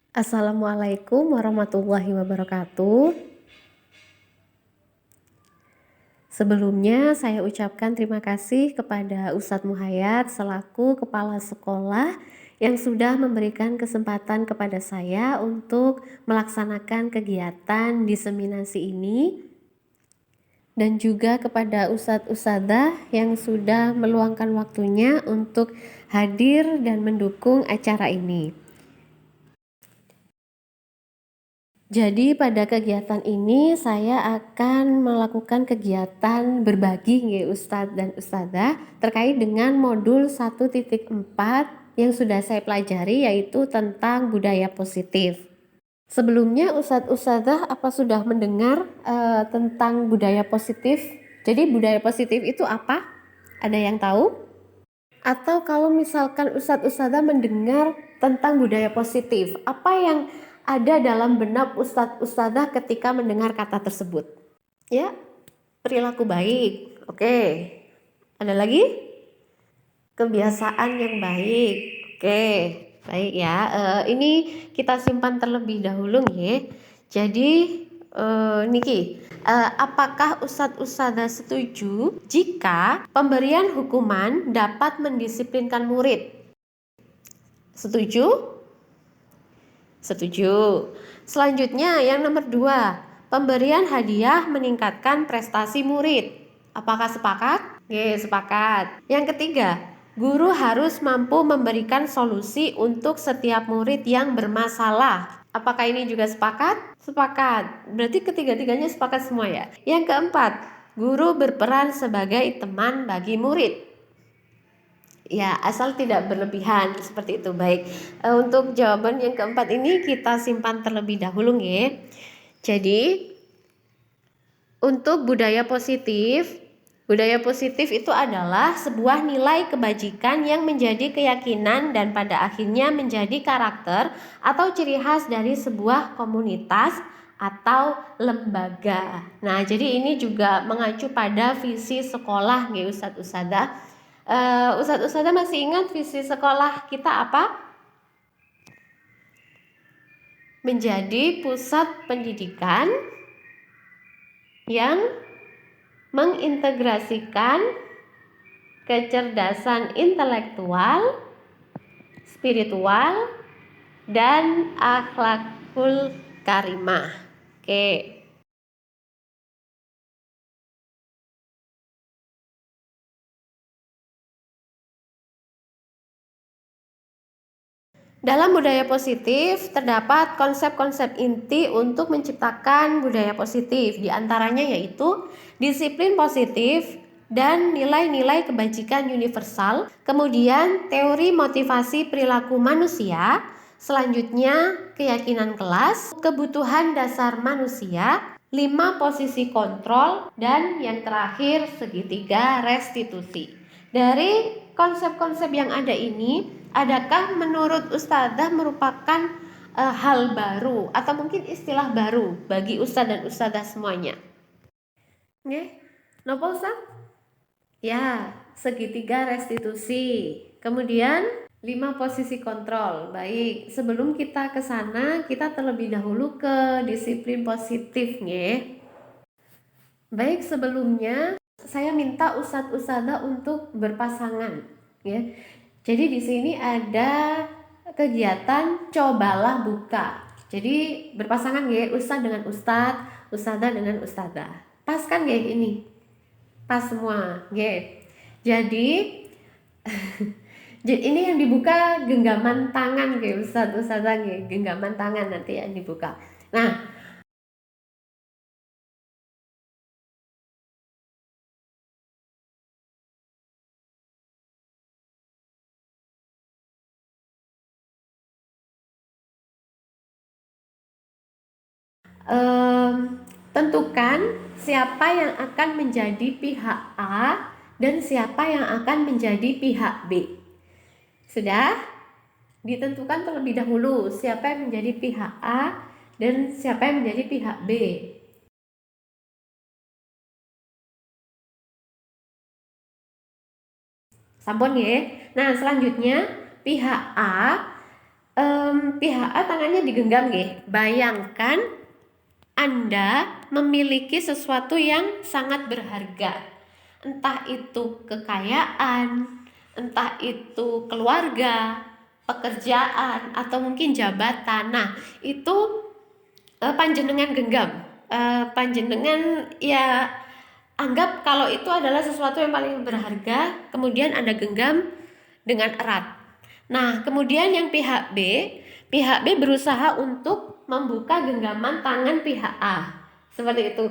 Assalamualaikum warahmatullahi wabarakatuh. Sebelumnya saya ucapkan terima kasih kepada Ustadz Muhayyad selaku Kepala Sekolah yang sudah memberikan kesempatan kepada saya untuk melaksanakan kegiatan diseminasi ini, dan juga kepada Ustadz Ustadzah yang sudah meluangkan waktunya untuk hadir dan mendukung acara ini. Jadi pada kegiatan ini saya akan melakukan kegiatan berbagi nggih Ustadz dan Ustadzah terkait dengan modul 1.4 yang sudah saya pelajari, yaitu tentang budaya positif. Sebelumnya Ustadz Ustadzah apa sudah mendengar tentang budaya positif? Jadi budaya positif itu apa? Ada yang tahu? Atau kalau misalkan Ustadz Ustadzah mendengar tentang budaya positif, apa yang ada dalam benak Ustadz Ustadzah ketika mendengar kata tersebut? Ya, perilaku baik. Oke. Ada lagi? Kebiasaan yang baik. Oke, baik ya. Ini kita simpan terlebih dahulu nih. Jadi Niki, apakah Ustadz Ustadzah setuju jika pemberian hukuman dapat mendisiplinkan murid? Setuju? Setuju. Selanjutnya yang nomor 2, pemberian hadiah meningkatkan prestasi murid. Apakah sepakat? Oke, sepakat. Yang ketiga, guru harus mampu memberikan solusi untuk setiap murid yang bermasalah. Apakah ini juga sepakat? Sepakat. Berarti ketiga-tiganya sepakat semua ya. Yang keempat, guru berperan sebagai teman bagi murid. Ya, asal tidak berlebihan seperti itu. Baik, untuk jawaban yang keempat ini kita simpan terlebih dahulu nggih. Jadi untuk budaya positif itu adalah sebuah nilai kebajikan yang menjadi keyakinan dan pada akhirnya menjadi karakter atau ciri khas dari sebuah komunitas atau lembaga. Nah, jadi ini juga mengacu pada visi sekolah nggih Ustadz Ustadzah. Ustadz Ustadzah masih ingat visi sekolah kita apa? Menjadi pusat pendidikan yang mengintegrasikan kecerdasan intelektual, spiritual, dan akhlakul karimah. Oke. Dalam budaya positif terdapat konsep-konsep inti untuk menciptakan budaya positif. Di antaranya yaitu disiplin positif dan nilai-nilai kebajikan universal, kemudian teori motivasi perilaku manusia, selanjutnya keyakinan kelas, kebutuhan dasar manusia, 5 posisi kontrol, dan yang terakhir segitiga restitusi. Dari konsep-konsep yang ada ini, adakah menurut Ustadzah merupakan hal baru atau mungkin istilah baru bagi Ustadz dan Ustadzah semuanya? Nggih, napa Ustaz? Ya, segitiga restitusi. Kemudian 5 posisi kontrol. Baik, sebelum kita ke sana, kita terlebih dahulu ke disiplin positif nggih. Baik, sebelumnya saya minta Ustadz Ustadzah untuk berpasangan ya. Jadi di sini ada kegiatan cobalah buka. Jadi berpasangan ya, Ustadz dengan Ustadz, Ustadzah dengan Ustadzah. Pas kan ya ini? Pas semua, ya. Jadi ini yang dibuka genggaman tangan ya Ustadz Ustadzah ya, genggaman tangan nanti yang dibuka. Nah, tentukan siapa yang akan menjadi pihak A dan siapa yang akan menjadi pihak B. Sudah ditentukan terlebih dahulu siapa yang menjadi pihak A dan siapa yang menjadi pihak B. Sampun ya. Nah, selanjutnya pihak A Pihak A tangannya digenggam nggih. Bayangkan Anda memiliki sesuatu yang sangat berharga. Entah itu kekayaan, entah itu keluarga, pekerjaan, atau mungkin jabatan. Nah, itu panjenengan genggam. Panjenengan ya anggap kalau itu adalah sesuatu yang paling berharga, kemudian Anda genggam dengan erat. Nah, kemudian yang pihak B berusaha untuk membuka genggaman tangan pihak A. Seperti itu.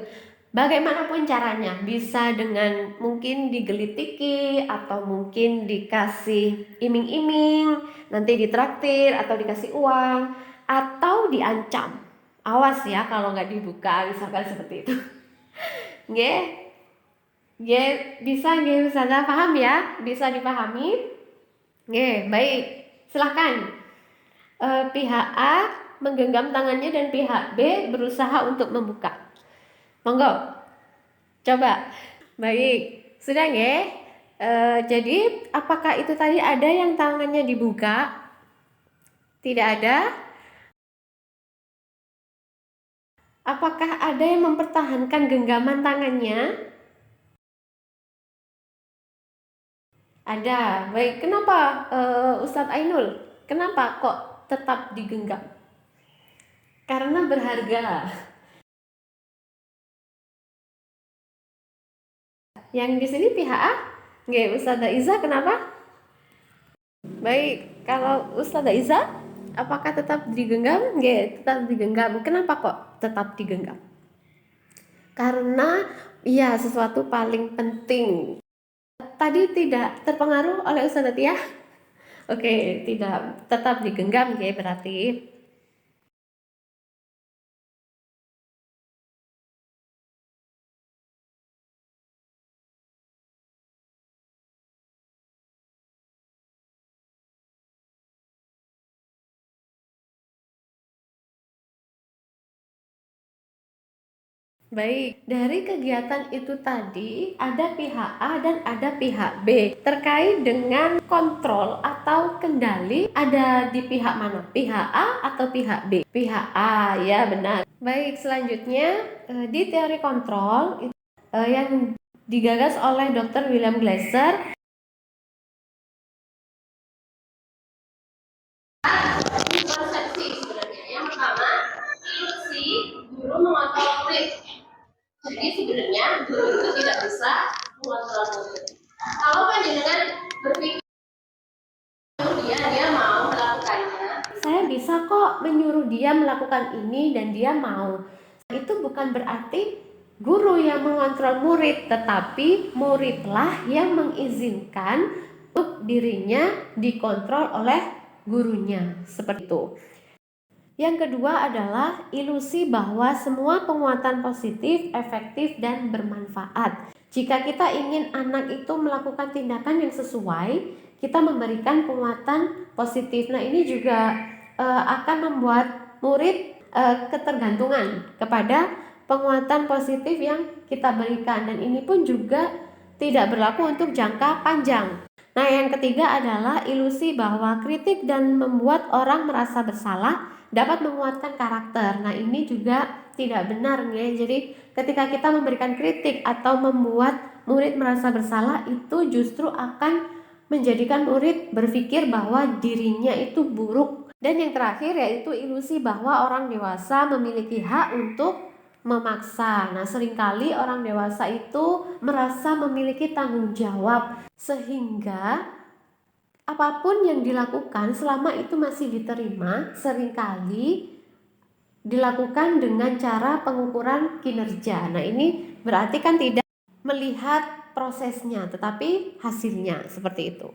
Bagaimanapun caranya, bisa dengan mungkin digelitiki atau mungkin dikasih iming-iming, nanti ditraktir atau dikasih uang atau diancam. Awas ya kalau nggak dibuka, misalkan seperti itu. Nggih. Nggih, bisa nggih Ustazah paham ya? Bisa dipahami? Nggih, baik. Silakan. Pihak A menggenggam tangannya dan pihak B berusaha untuk membuka. Monggo. Coba. Baik. Sudah nggih? Jadi apakah itu tadi ada yang tangannya dibuka? Tidak ada? Apakah ada yang mempertahankan genggaman tangannya? Ada. Baik, kenapa Ustadz Ainul? Kenapa kok tetap digenggam? Karena berharga. Yang di sini pihak A? Nggih, Ustazah Iza kenapa? Baik, kalau Ustazah Iza apakah tetap digenggam? Nggih, tetap digenggam. Kenapa kok tetap digenggam? Karena ya sesuatu paling penting. Tadi tidak terpengaruh oleh Ustazah Tia? Oke, tidak, tetap digenggam ya berarti. Baik, dari kegiatan itu tadi ada pihak A dan ada pihak B. Terkait dengan kontrol atau kendali ada di pihak mana? Pihak A atau pihak B? Pihak A, ya benar. Baik, selanjutnya di teori kontrol yang digagas oleh Dr. William Glasser. Konsepsi sebenarnya. Yang pertama, ilusi guru mengontrol murid. Jadi sebenarnya guru itu tidak bisa mengontrol murid. Kalau panjenengan berpikir dia mau melakukannya, saya bisa kok menyuruh dia melakukan ini dan dia mau. Itu bukan berarti guru yang mengontrol murid, tetapi muridlah yang mengizinkan untuk dirinya dikontrol oleh gurunya. Seperti itu. Yang kedua adalah ilusi bahwa semua penguatan positif, efektif, dan bermanfaat. Jika kita ingin anak itu melakukan tindakan yang sesuai, kita memberikan penguatan positif. Nah, ini juga akan membuat murid ketergantungan kepada penguatan positif yang kita berikan. Dan ini pun juga tidak berlaku untuk jangka panjang. Nah, yang ketiga adalah ilusi bahwa kritik dan membuat orang merasa bersalah dapat menguatkan karakter. Nah, ini juga tidak benar ya. Jadi ketika kita memberikan kritik atau membuat murid merasa bersalah, itu justru akan menjadikan murid berpikir bahwa dirinya itu buruk. Dan yang terakhir yaitu ilusi bahwa orang dewasa memiliki hak untuk memaksa. Nah, seringkali orang dewasa itu merasa memiliki tanggung jawab sehingga apapun yang dilakukan selama itu masih diterima, seringkali dilakukan dengan cara pengukuran kinerja. Nah, ini berarti kan tidak melihat prosesnya, tetapi hasilnya seperti itu.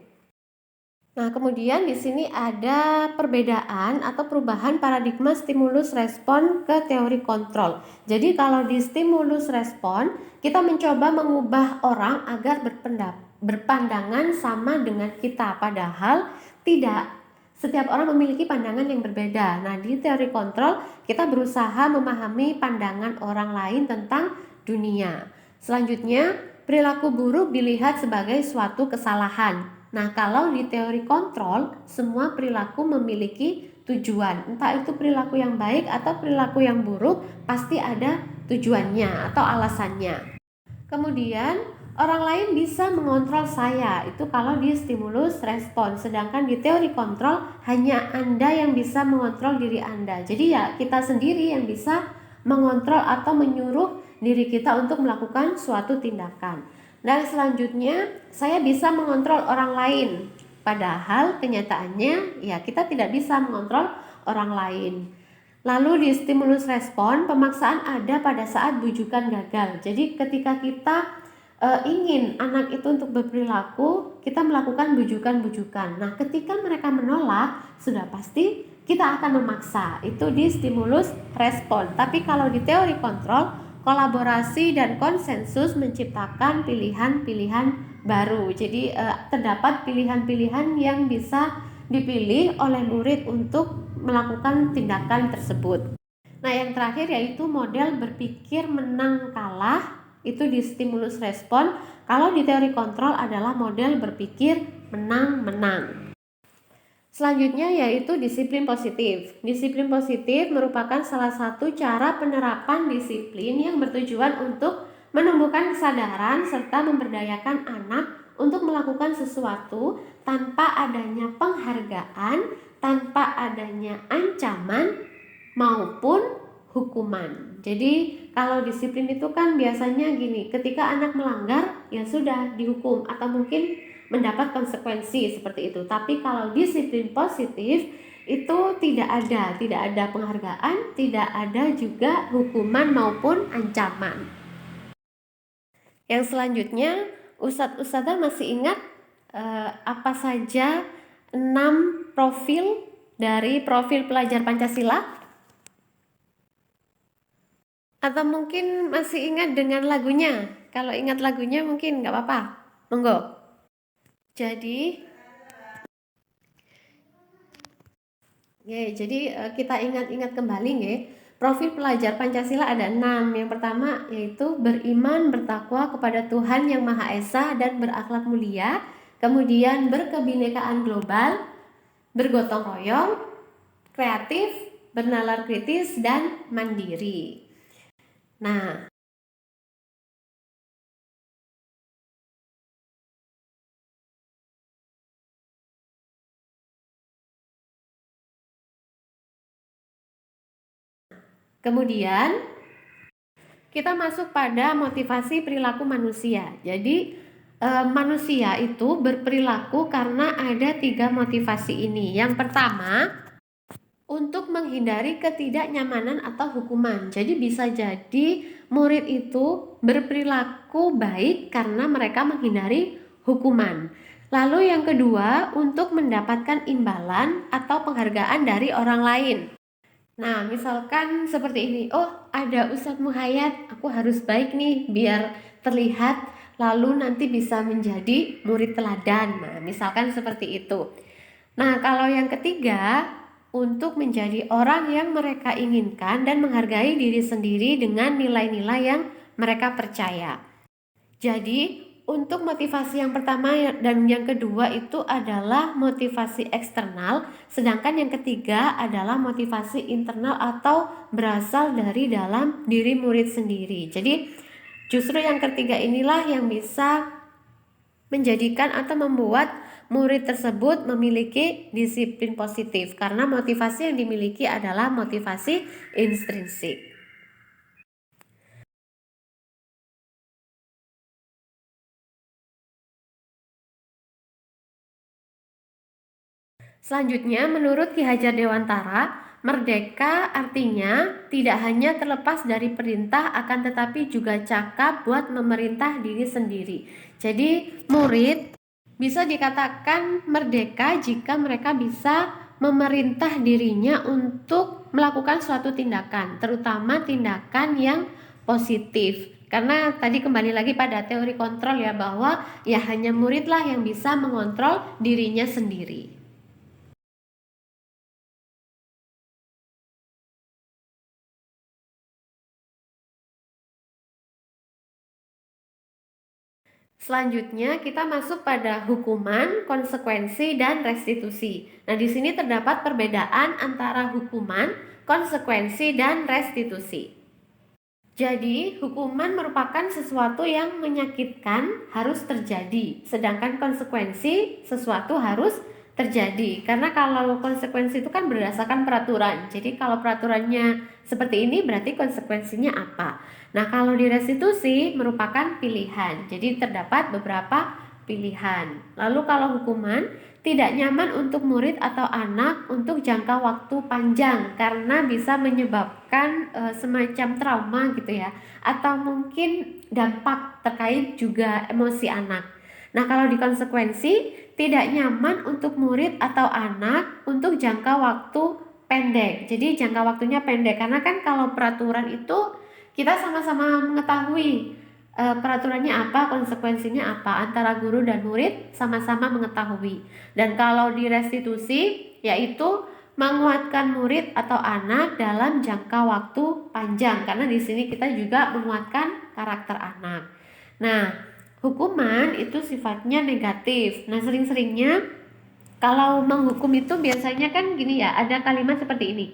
Nah, kemudian di sini ada perbedaan atau perubahan paradigma stimulus respon ke teori kontrol. Jadi kalau di stimulus respon, kita mencoba mengubah orang agar berpandangan sama dengan kita, padahal tidak. Setiap orang memiliki pandangan yang berbeda. Nah, di teori kontrol, kita berusaha memahami pandangan orang lain tentang dunia. Selanjutnya, perilaku buruk dilihat sebagai suatu kesalahan. Nah, kalau di teori kontrol, semua perilaku memiliki tujuan. Entah itu perilaku yang baik atau perilaku yang buruk, pasti ada tujuannya atau alasannya. Kemudian orang lain bisa mengontrol saya, itu kalau di stimulus respon. Sedangkan di teori kontrol hanya Anda yang bisa mengontrol diri Anda. Jadi ya kita sendiri yang bisa mengontrol atau menyuruh diri kita untuk melakukan suatu tindakan. Dan selanjutnya saya bisa mengontrol orang lain. Padahal kenyataannya ya kita tidak bisa mengontrol orang lain. Lalu di stimulus respon, pemaksaan ada pada saat bujukan gagal. Jadi ketika kita ingin anak itu untuk berperilaku, kita melakukan bujukan-bujukan. Nah, ketika mereka menolak, sudah pasti kita akan memaksa. Itu di stimulus respon. Tapi kalau di teori kontrol, kolaborasi dan konsensus menciptakan pilihan-pilihan baru. Jadi terdapat pilihan-pilihan yang bisa dipilih oleh murid untuk melakukan tindakan tersebut. Nah, yang terakhir yaitu model berpikir menang kalah, itu di stimulus respon. Kalau di teori kontrol adalah model berpikir menang-menang. Selanjutnya yaitu disiplin positif. Disiplin positif merupakan salah satu cara penerapan disiplin yang bertujuan untuk menumbuhkan kesadaran serta memberdayakan anak untuk melakukan sesuatu tanpa adanya penghargaan, tanpa adanya ancaman maupun hukuman. Jadi kalau disiplin itu kan biasanya gini, ketika anak melanggar ya sudah dihukum atau mungkin mendapat konsekuensi seperti itu. Tapi kalau disiplin positif itu tidak ada penghargaan, tidak ada juga hukuman maupun ancaman. Yang selanjutnya, Ustadzah masih ingat apa saja 6 profil dari profil pelajar Pancasila? Atau mungkin masih ingat dengan lagunya? Kalau ingat lagunya mungkin nggak apa-apa, monggo. Jadi kita ingat-ingat kembali nggih. Profil pelajar Pancasila ada 6. Yang pertama yaitu beriman, bertakwa kepada Tuhan Yang Maha Esa dan berakhlak mulia. Kemudian berkebinekaan global, bergotong royong, kreatif, bernalar kritis, dan mandiri. Nah, kemudian kita masuk pada motivasi perilaku manusia. Jadi manusia itu berperilaku karena ada 3 motivasi ini. Yang pertama, untuk menghindari ketidaknyamanan atau hukuman. Jadi bisa jadi murid itu berperilaku baik karena mereka menghindari hukuman. Lalu yang kedua, untuk mendapatkan imbalan atau penghargaan dari orang lain. Nah, misalkan seperti ini, oh ada Ustadz Muhayyad, aku harus baik nih biar terlihat, lalu nanti bisa menjadi murid teladan. Nah, misalkan seperti itu. Nah, kalau yang ketiga, untuk menjadi orang yang mereka inginkan dan menghargai diri sendiri dengan nilai-nilai yang mereka percaya. Jadi, untuk motivasi yang pertama dan yang kedua itu adalah motivasi eksternal, sedangkan yang ketiga adalah motivasi internal atau berasal dari dalam diri murid sendiri. Jadi, justru yang ketiga inilah yang bisa menjadikan atau membuat murid tersebut memiliki disiplin positif karena motivasi yang dimiliki adalah motivasi intrinsik. Selanjutnya, menurut Ki Hajar Dewantara, merdeka artinya tidak hanya terlepas dari perintah akan tetapi juga cakap buat memerintah diri sendiri. Jadi, murid bisa dikatakan merdeka jika mereka bisa memerintah dirinya untuk melakukan suatu tindakan, terutama tindakan yang positif. Karena tadi kembali lagi pada teori kontrol ya, bahwa ya hanya muridlah yang bisa mengontrol dirinya sendiri. Selanjutnya kita masuk pada hukuman, konsekuensi, dan restitusi. Nah, di sini terdapat perbedaan antara hukuman, konsekuensi, dan restitusi. Jadi, hukuman merupakan sesuatu yang menyakitkan harus terjadi, sedangkan konsekuensi sesuatu harus terjadi. Karena kalau konsekuensi itu kan berdasarkan peraturan. Jadi, kalau peraturannya seperti ini berarti konsekuensinya apa? Nah, kalau di restitusi merupakan pilihan. Jadi, terdapat beberapa pilihan. Lalu kalau hukuman tidak nyaman untuk murid atau anak untuk jangka waktu panjang karena bisa menyebabkan semacam trauma gitu ya, atau mungkin dampak terkait juga emosi anak. Nah, kalau di konsekuensi tidak nyaman untuk murid atau anak untuk jangka waktu pendek. Jadi jangka waktunya pendek karena kan kalau peraturan itu kita sama-sama mengetahui peraturannya apa, konsekuensinya apa, antara guru dan murid sama-sama mengetahui. Dan kalau di restitusi yaitu menguatkan murid atau anak dalam jangka waktu panjang karena di sini kita juga menguatkan karakter anak. Nah, hukuman itu sifatnya negatif. Nah, sering-seringnya kalau menghukum itu biasanya kan gini ya, ada kalimat seperti ini.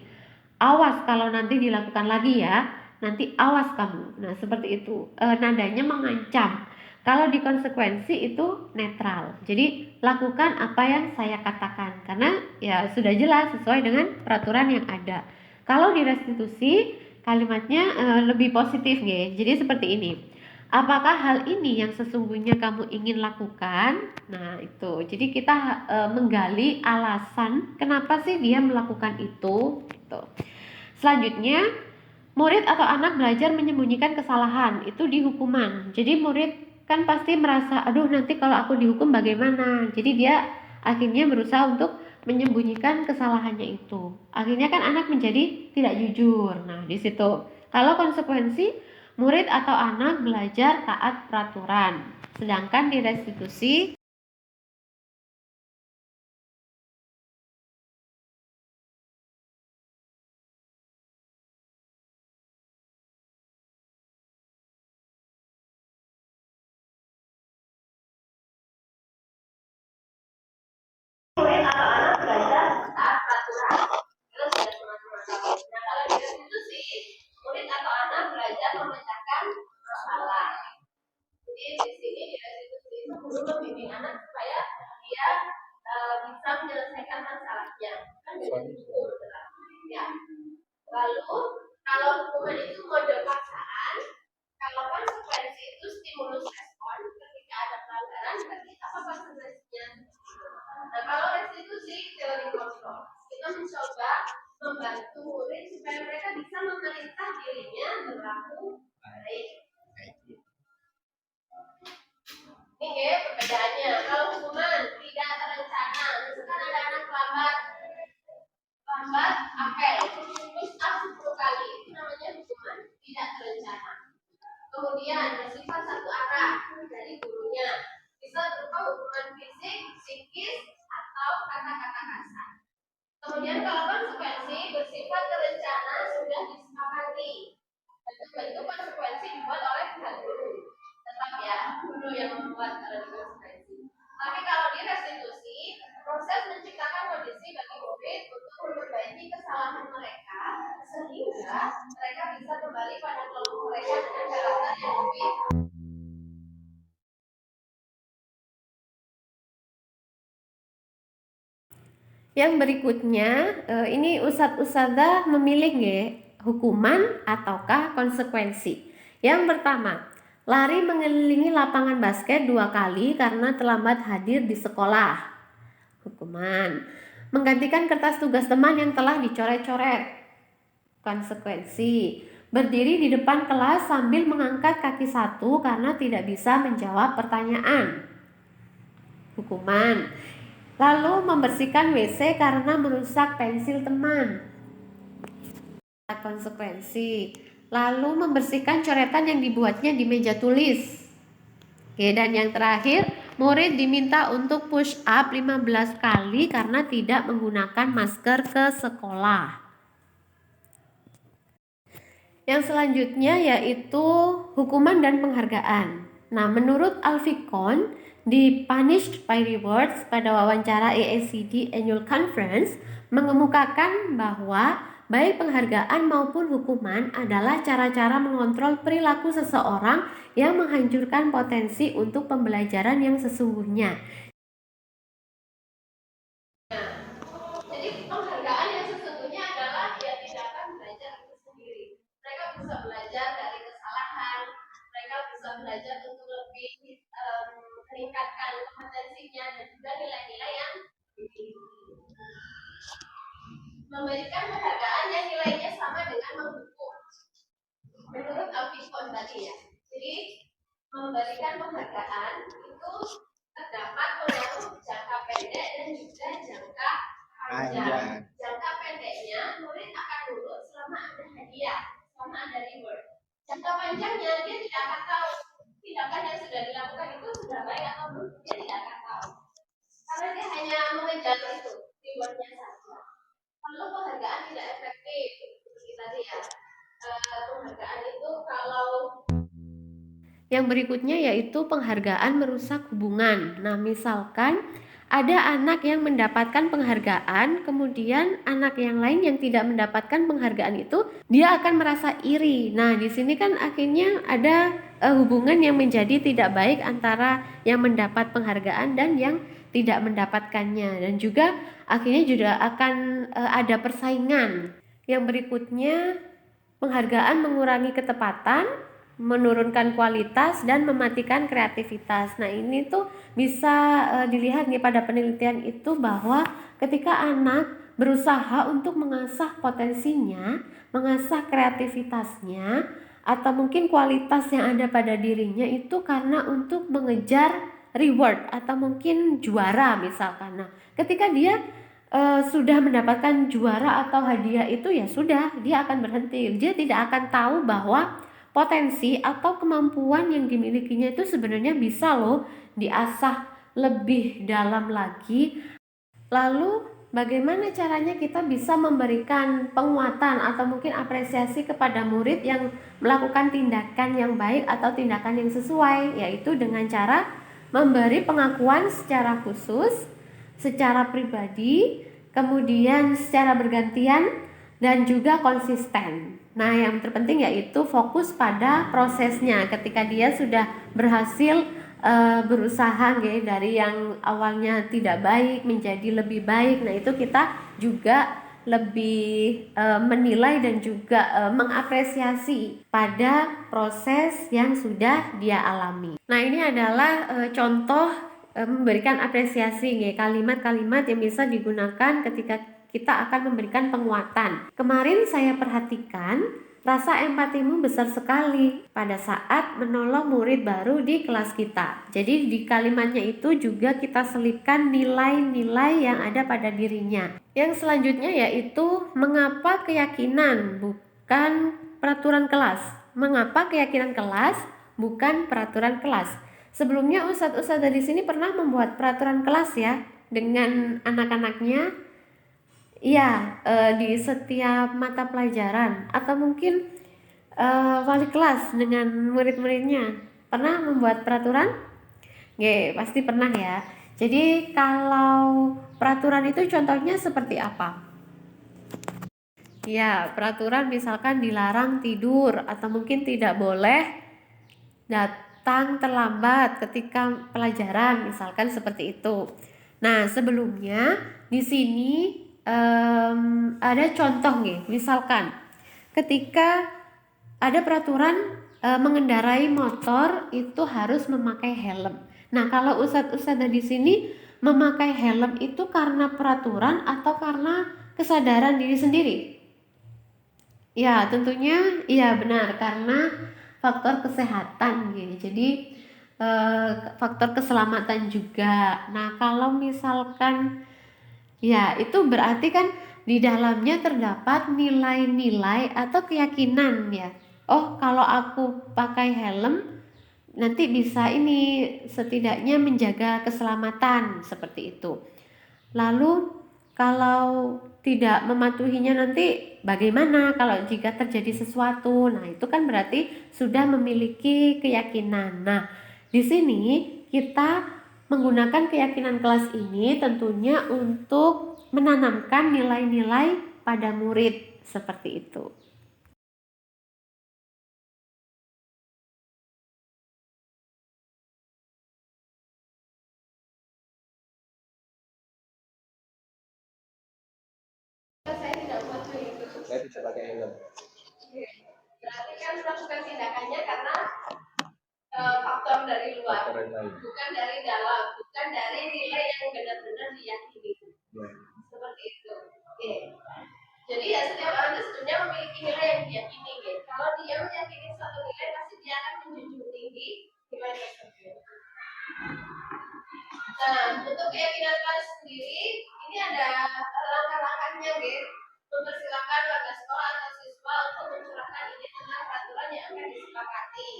Awas kalau nanti dilakukan lagi ya, nanti awas kamu. Nah, seperti itu. Nadanya mengancam. Kalau di konsekuensi itu netral. Jadi, lakukan apa yang saya katakan karena ya sudah jelas sesuai dengan peraturan yang ada. Kalau di restitusi kalimatnya lebih positif ya. Jadi seperti ini. Apakah hal ini yang sesungguhnya kamu ingin lakukan? Nah, itu. Jadi kita menggali alasan kenapa sih dia melakukan itu. Gitu. Selanjutnya, murid atau anak belajar menyembunyikan kesalahan, itu di hukuman. Jadi murid kan pasti merasa, aduh nanti kalau aku dihukum bagaimana? Jadi dia akhirnya berusaha untuk menyembunyikan kesalahannya itu. Akhirnya kan anak menjadi tidak jujur. Nah, di situ. Kalau konsekuensi, murid atau anak belajar taat peraturan. Sedangkan di restitusi murid atau anak belajar taat peraturan. Terus ya teman-teman. Nah, kalau di restitusi, murid atau anak belajar memecahkan masalah. Jadi di sini di restitusi itu guru membimbing anak supaya dia bisa menyelesaikan masalahnya. Kan gitu. Ya. Lalu kalau hukuman itu mode paksaan, kalau konsekuensi itu stimulus respon, ketika ada pelanggaran berarti apa konsekuensinya? Nah, kalau restitusi teori kontrol, kita mencoba membantu murid supaya mereka bisa memerintah dirinya berlaku baik. Ini ya perbedaannya. Kalau hukuman tidak terencana, misalkan ada anak lambat apel, push up 10 kali, itu namanya hukuman tidak terencana. Kemudian bersifat satu arah dari gurunya, bisa berupa hukuman fisik, psikis, atau kata-kata kasar. Kemudian kalau konsekuensi bersifat terencana sudah disepakati. Bentuk-bentuk konsekuensi dibuat oleh pihak guru. Tetap ya, guru yang membuat kalau di konsekuensi. Tapi kalau di restitusi, proses menciptakan kondisi bagi murid untuk memperbaiki kesalahan mereka sehingga mereka bisa kembali pada kelompok mereka dengan karakter yang berbeda. Yang berikutnya, ini ustadz-ustadzah memilih ya, hukuman ataukah konsekuensi. Yang pertama, lari mengelilingi lapangan basket 2 kali karena terlambat hadir di sekolah. Hukuman. Menggantikan kertas tugas teman yang telah dicoret-coret. Konsekuensi. Berdiri di depan kelas sambil mengangkat kaki satu karena tidak bisa menjawab pertanyaan. Hukuman. Lalu membersihkan WC karena merusak pensil teman. Konsekuensi. Lalu membersihkan coretan yang dibuatnya di meja tulis. Oke, dan yang terakhir, murid diminta untuk push up 15 kali karena tidak menggunakan masker ke sekolah. Yang selanjutnya yaitu hukuman dan penghargaan. Nah, menurut Alficon, di Punished by Rewards pada wawancara AACD Annual Conference mengemukakan bahwa baik penghargaan maupun hukuman adalah cara-cara mengontrol perilaku seseorang yang menghancurkan potensi untuk pembelajaran yang sesungguhnya. Jadi penghargaan yang sesungguhnya adalah dia tidak akan belajar itu sendiri. Mereka bisa belajar dari kesalahan, mereka bisa belajar untuk lebih meningkatkan kompetensinya dan juga nilai-nilai yang memberikan penghargaan yang nilainya sama dengan menghukum. Menurut Alficon tadi ya. Jadi memberikan penghargaan itu terdapat pengaruh jangka pendek dan juga jangka panjang. Jangka pendeknya murid akan lulus selama ada hadiah, selama ada reward. Jangka panjangnya dia tidak akan tahu tindakan yang sudah dilakukan itu sudah baik atau belum, dia tidak akan tahu. Karena dia hanya mengejar itu rewardnya saja. Kalau penghargaan tidak efektif, seperti tadi ya, penghargaan itu kalau yang berikutnya yaitu penghargaan merusak hubungan. Nah, misalkan ada anak yang mendapatkan penghargaan, kemudian anak yang lain yang tidak mendapatkan penghargaan itu, dia akan merasa iri. Nah, di sini kan akhirnya ada hubungan yang menjadi tidak baik antara yang mendapat penghargaan dan yang tidak mendapatkannya, dan juga akhirnya juga akan ada persaingan. Yang berikutnya, penghargaan mengurangi ketepatan, menurunkan kualitas, dan mematikan kreativitas. Nah, ini tuh bisa dilihat nih pada penelitian itu bahwa ketika anak berusaha untuk mengasah potensinya, mengasah kreativitasnya, atau mungkin kualitas yang ada pada dirinya itu karena untuk mengejar reward atau mungkin juara misalkan. Nah, ketika dia sudah mendapatkan juara atau hadiah itu, ya sudah, dia akan berhenti. Dia tidak akan tahu bahwa potensi atau kemampuan yang dimilikinya itu sebenarnya bisa loh diasah lebih dalam lagi. Lalu bagaimana caranya kita bisa memberikan penguatan atau mungkin apresiasi kepada murid yang melakukan tindakan yang baik atau tindakan yang sesuai, yaitu dengan cara memberi pengakuan secara khusus, secara pribadi, kemudian secara bergantian, dan juga konsisten. Nah, yang terpenting yaitu fokus pada prosesnya. Ketika dia sudah berhasil berusaha dari yang awalnya tidak baik menjadi lebih baik, nah itu kita juga lebih menilai dan juga mengapresiasi pada proses yang sudah dia alami. Nah, ini adalah contoh memberikan apresiasi, kalimat-kalimat yang bisa digunakan ketika kita akan memberikan penguatan. Kemarin saya perhatikan rasa empatimu besar sekali pada saat menolong murid baru di kelas kita. Jadi di kalimatnya itu juga kita selipkan nilai-nilai yang ada pada dirinya. Yang selanjutnya yaitu mengapa keyakinan bukan peraturan kelas. Mengapa keyakinan kelas bukan peraturan kelas. Sebelumnya ustadz-ustadz di sini pernah membuat peraturan kelas ya dengan anak-anaknya. Iya, di setiap mata pelajaran atau mungkin wali kelas dengan murid-muridnya pernah membuat peraturan? Pasti pernah ya. Jadi kalau peraturan itu contohnya seperti apa? Ya, peraturan misalkan dilarang tidur atau mungkin tidak boleh datang terlambat ketika pelajaran, misalkan seperti itu. Nah, sebelumnya di sini ada contoh misalkan ketika ada peraturan mengendarai motor itu harus memakai helm. Nah, kalau ustadz-ustadzah di sini memakai helm itu karena peraturan atau karena kesadaran diri sendiri? Ya, tentunya iya benar, karena faktor kesehatan Jadi faktor keselamatan juga. Nah, kalau misalkan ya, itu berarti kan di dalamnya terdapat nilai-nilai atau keyakinan ya. Oh, kalau aku pakai helm nanti bisa ini setidaknya menjaga keselamatan seperti itu. Lalu kalau tidak mematuhinya nanti bagaimana kalau jika terjadi sesuatu? Nah, itu kan berarti sudah memiliki keyakinan. Nah, Di sini kita menggunakan keyakinan kelas ini tentunya untuk menanamkan nilai-nilai pada murid seperti itu. Saya tidak pakai helm. Berarti kan melakukan tindakannya karena faktor dari luar, bukan dari dalam, bukan dari nilai yang benar-benar diyakini. Ya. Seperti itu. Oke. Jadi ya setiap orang itu sebenarnya memiliki nilai yang diyakini. Kalau dia meyakini suatu nilai, pasti dia akan menjunjung tinggi nilai tersebut. Nah, untuk keyakinan kelas sendiri, ini ada langkah-langkahnya, gitu. Mempersilakan warga sekolah atau siswa untuk mencurahkan ide tentang peraturan yang akan disepakati.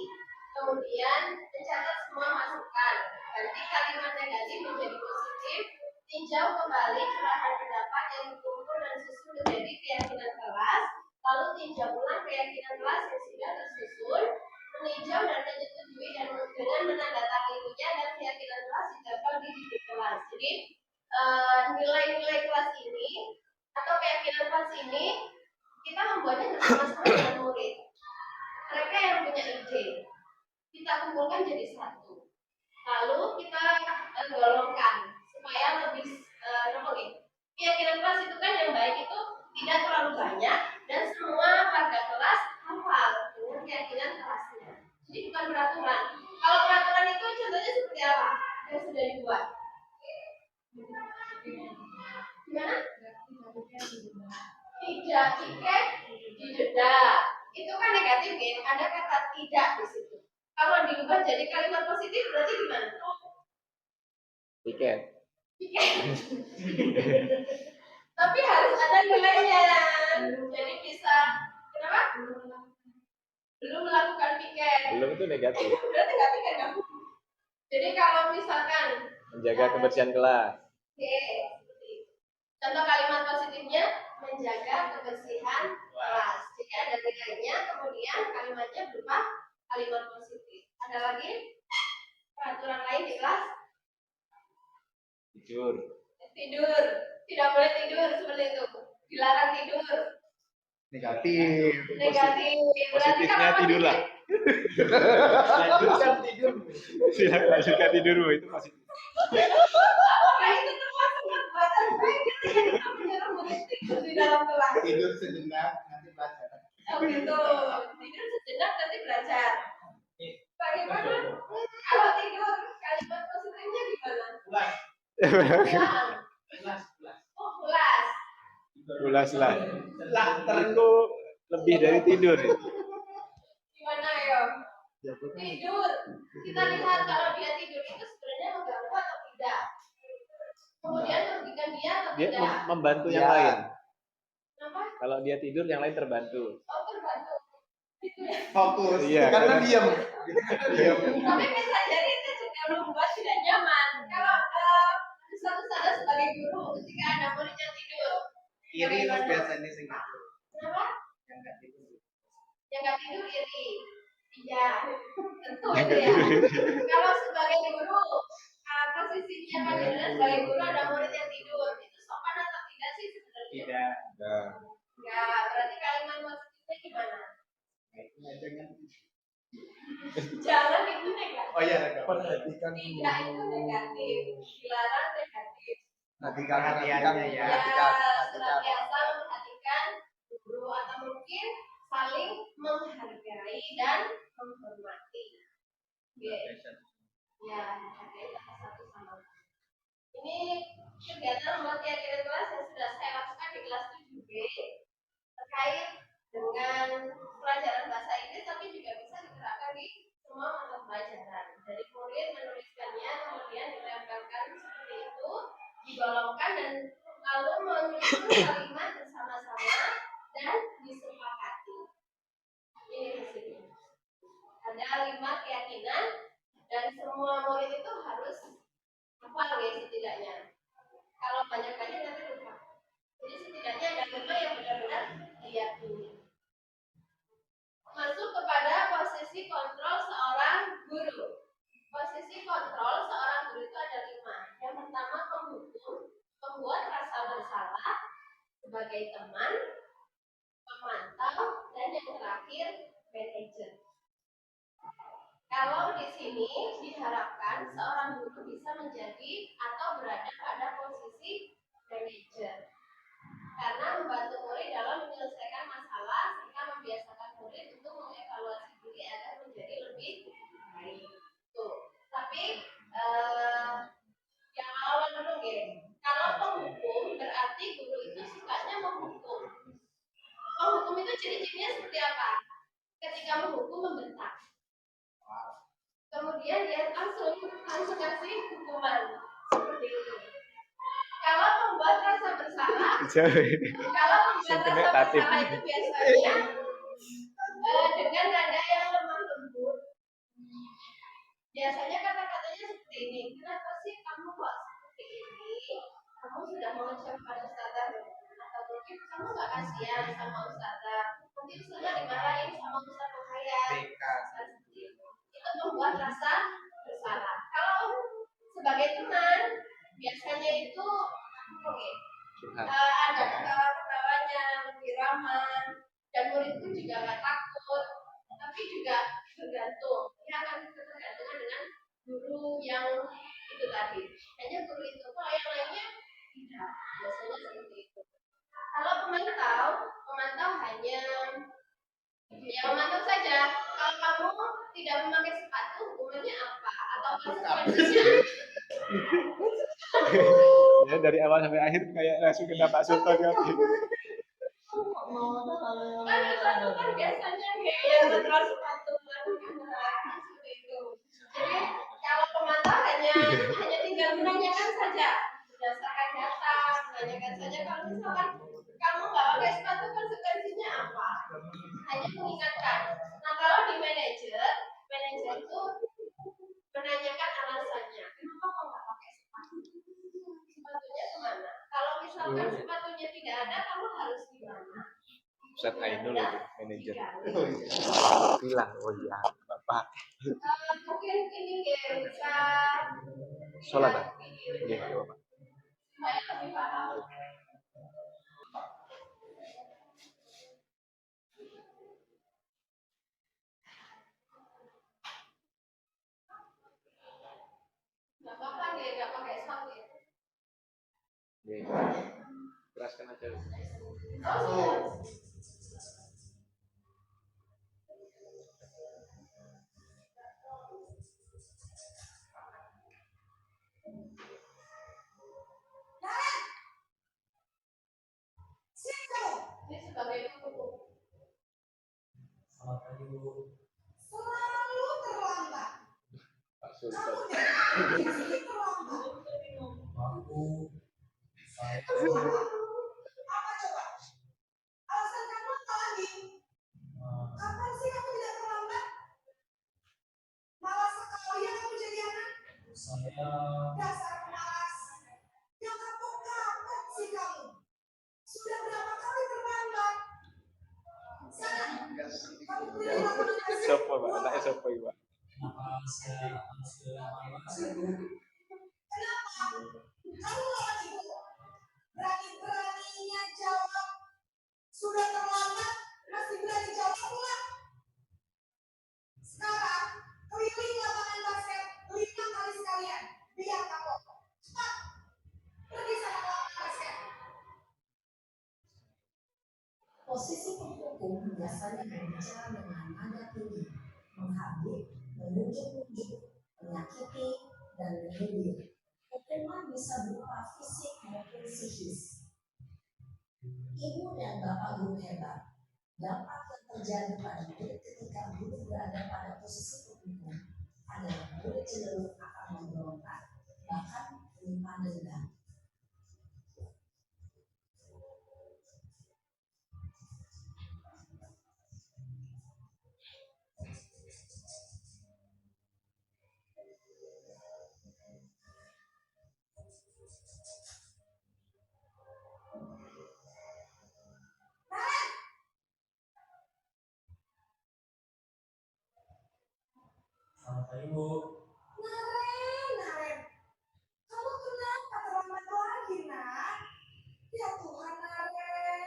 Kemudian mencatat semua masukan. Ganti kalimat negatif menjadi positif. Tinjau kembali curahan pendapat yang dikumpul dan susun menjadi keyakinan kelas. Lalu tinjau ulang keyakinan kelas yang sudah tersusun. Meninjau dan menyetujui dan dengan menandatanganinya dan keyakinan kelas ditempel di dinding kelas. Jadi nilai-nilai kelas ini atau keyakinan kelas ini kita membuatnya bersama-sama dengan murid. Mereka yang punya ide kita kumpulkan jadi satu. Lalu kita golongkan supaya lebih keyakinan kelas itu kan yang baik itu tidak terlalu banyak dan semua warga kelas hafal dengan keyakinan kelasnya. Jadi bukan peraturan. Kalau peraturan itu contohnya seperti apa yang sudah dibuat? Gimana? Tidak tiket didenda. Itu kan negatif ya. Ada kata tidak di situ. Kalau diubah jadi kalimat positif berarti gimana? Tiket. Tapi harus ada nilainya. Jadi bisa kenapa? Belum melakukan piket. Belum itu negatif. Berarti nggak piket kan? Jadi kalau misalkan menjaga kebersihan kelas. Oke. Contoh kalimat positifnya menjaga kebersihan kelas. Jadi ada nilainya, kemudian kalimatnya berupa kalimat positif. Ada lagi peraturan lain di kelas? Tidur. Tidur. Tidak boleh tidur seperti itu. Dilarang tidur. Negatif. Negatif. Positifnya tidur lah. Lanjutkan tidur. Lanjutkan tidur itu positif. Nah, itu termasuk perbuatan baik ketika kita menyuruh murid tidur di dalam kelas. Tidur sejenak nanti belajar. Oh gitu. Tidur sejenak nanti belajar. Bagaimana? Kalau tidur kalimat positifnya gimana? Pulas. Oh, pulas. Pulas lah. Itu lebih dari tidur. Gimana ya? Tidur. Kita lihat kalau dia tidur itu sebenarnya mengganggu atau tidak. Kemudian merugikan dia atau tidak. Dia membantu yang lain. Kenapa? Kalau dia tidur yang lain terbantu. Oh, terbantu. Fokus. Iya, karena diam. Tapi bisa jadi itu juga membuat tidak nyaman. Kalau satu sadar sebagai guru ketika ada murid yang tidur. Iri biasanya sih. Kenapa? Yang nggak tidur iri. Iya, tentu ya. Kalau sebagai guru, posisinya kan sebagai guru ada murid yang tidur, itu sopan atau tidak sih sebenarnya? Tidak. Enggak. Berarti kalimat positifnya gimana? Jangan itu negatif. Oh iya, perhatikan. Tidak itu negatif. Dilarang negatif. Perhatikannya ya. Senantiasa memperhatikan guru atau mungkin saling menghargai dan menghormati. Ya, menghargai satu sama lain. Ini kegiatan membuat keyakinan kelas yang sudah saya lakukan di kelas 7B terkait dengan pelajaran bahasa Inggris, tapi juga bisa diterapkan di semua mata pelajaran. Dari murid menuliskannya, kemudian ditempelkan seperti itu, digolongkan dan lalu menyusun kalimat bersama-sama dan disepakati. Ini hasilnya. Ada 5 keyakinan dan semua murid itu harus hafal ya setidaknya. Kalau banyak-banyak nanti lupa. Jadi setidaknya ada 5 yang benar-benar diyakini. Masuk kepada posisi kontrol seorang guru. sebagai teman, pemantau, dan yang terakhir manajer. Kalau di sini diharapkan seorang guru bisa menjadi atau berada pada posisi manajer, karena membantu murid dalam menyelesaikan masalah sehingga membiasakan murid untuk mengevaluasi diri agar menjadi lebih baik. Tuh. Tapi yang awal dulu kalau penghukum berarti guru itu sifatnya menghukum. Penghukum itu ciri-cirinya seperti apa? Ketika menghukum membentak. Kemudian dia langsung kasih hukuman seperti itu. Kalau membuat rasa bersalah, itu biasanya dengan nada yang lemah lembut. Biasanya kata-katanya seperti ini. Kenapa sih kamu kok seperti ini? Kamu sudah mengecap pada ustazah, atau mungkin kamu nggak kasihan sama ustazah. Nanti ustazah dimarahin sama ustazah penghayat. Itu membuat rasa bersalah. Kalau sebagai teman, biasanya itu ada ketawa-ketawanya, lebih ramah, dan murid pun juga nggak takut. Tapi juga tergantung, dia akan tergantung dengan guru yang itu tadi. Hanya guru itu, kalau yang lainnya tidak, biasanya seperti itu. Kalau pemantau hanya ya memantau saja. Kalau kamu tidak memakai sepatu, hukumannya apa? Atau konsekuensinya? Ya dari awal sampai akhir kayak langsung kena Pak Sultan kan. Kan biasanya yang betul sepatu seperti itu. Jadi kalau pemantau hanya tinggal menanyakan saja berdasarkan data, menanyakan saja kalau misalkan kamu nggak pakai sepatu konsekuensinya apa? Hanya mengingatkan. Nah kalau di manajer itu menanyakan alasannya. Kenapa kok nggak pakai sepatu? Sepatunya kemana? Kalau misalkan sepatunya tidak ada, kamu harus gimana? Ustaz Ainul itu manajer. Bilang, oh iya, Bapak. Mungkin ini bisa Sholat, Pak. Iya, Bapak. Saya lebih paham. Nggak apa-apa nih, nggak pakai sound ya. Iya, keraskan aja. Oh, ini sebagai hukum. Selamat pagi, Bu. Selalu terlambat. Pak Sultan. Aku, saya. Apa coba? Alasan kamu apa lagi? Kapan sih kamu tidak terlambat? Malas sekali ya kamu jadi anak. Saya. Dasar malas. Yang kapok-kapok sih kamu. Sudah berapa kali terlambat? Sana. Kamu punya lapangan kasih. Sopo, Pak. Anaknya sopo, Pak. Kenapa saya harus terlambat? Kenapa? Kamu lawan ibu. Berani-beraninya jawab. Sudah terlambat, masih berani jawab pula. Sekarang, keliling lapangan basket 5 kali sekalian. Biar kapok. Cepat. Pergi sana ke lapangan basket. Posisi penghukum biasanya berbicara dengan nada tinggi, menghabis, menunjuk-nunjuk, menyakiti, dan menyindir. Hukuman bisa berupa fisik maupun psikis. Ibu dan bapak guru hebat. Dampak yang terjadi pada murid ketika guru berada pada posisi penghukum adalah murid cenderung akan memberontak, bahkan menyimpan dendam. Selamat pagi, Bu. Naren. Kamu kenapa terlambat lagi, Nak? Ya Tuhan, Naren.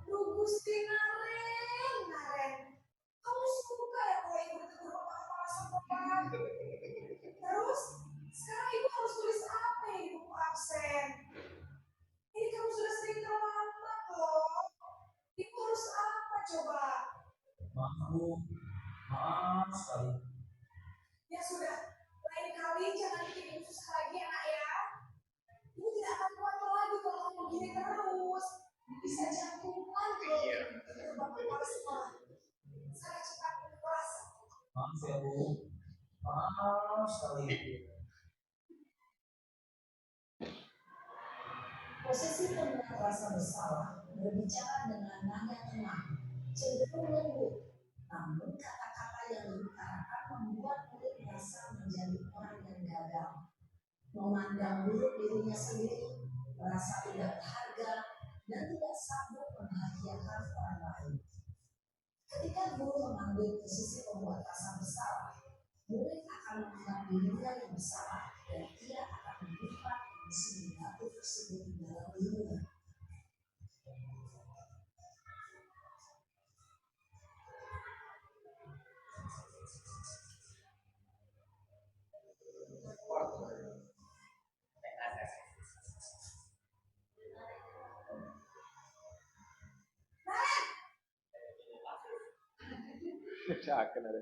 Lu Gusti Naren. Kamu suka ya kalau ibu tegur kepala sama papa? Terus sekarang ibu harus tulis apa ya ibu absen? Ini kamu sudah sering terlambat loh. Ibu harus apa coba? Maaf sekali. Ya sudah, lain kali jangan bikin ibu susah lagi anak ya. Ibu tidak akan kuat lagi kalau kamu begini terus. Bisa jantungan kalau bapak kepala sekolah. Saya cepat kelas. Maaf ya Bu. Maaf sekali. Posisi pemilik rasa bersalah berbicara dengan nada tenang, cenderung lembut, namun kata-kata yang diutarakan membuat murid merasa menjadi orang yang gagal, memandang buruk dirinya sendiri, merasa tidak berharga, dan tidak sanggup membahagiakan orang lain. Ketika guru mengambil posisi pembuat rasa bersalah, murid akan menganggap dirinya yang bersalah dan ia akan menyimpan emosi negatif tersebut di dalam dirinya. Akan ada.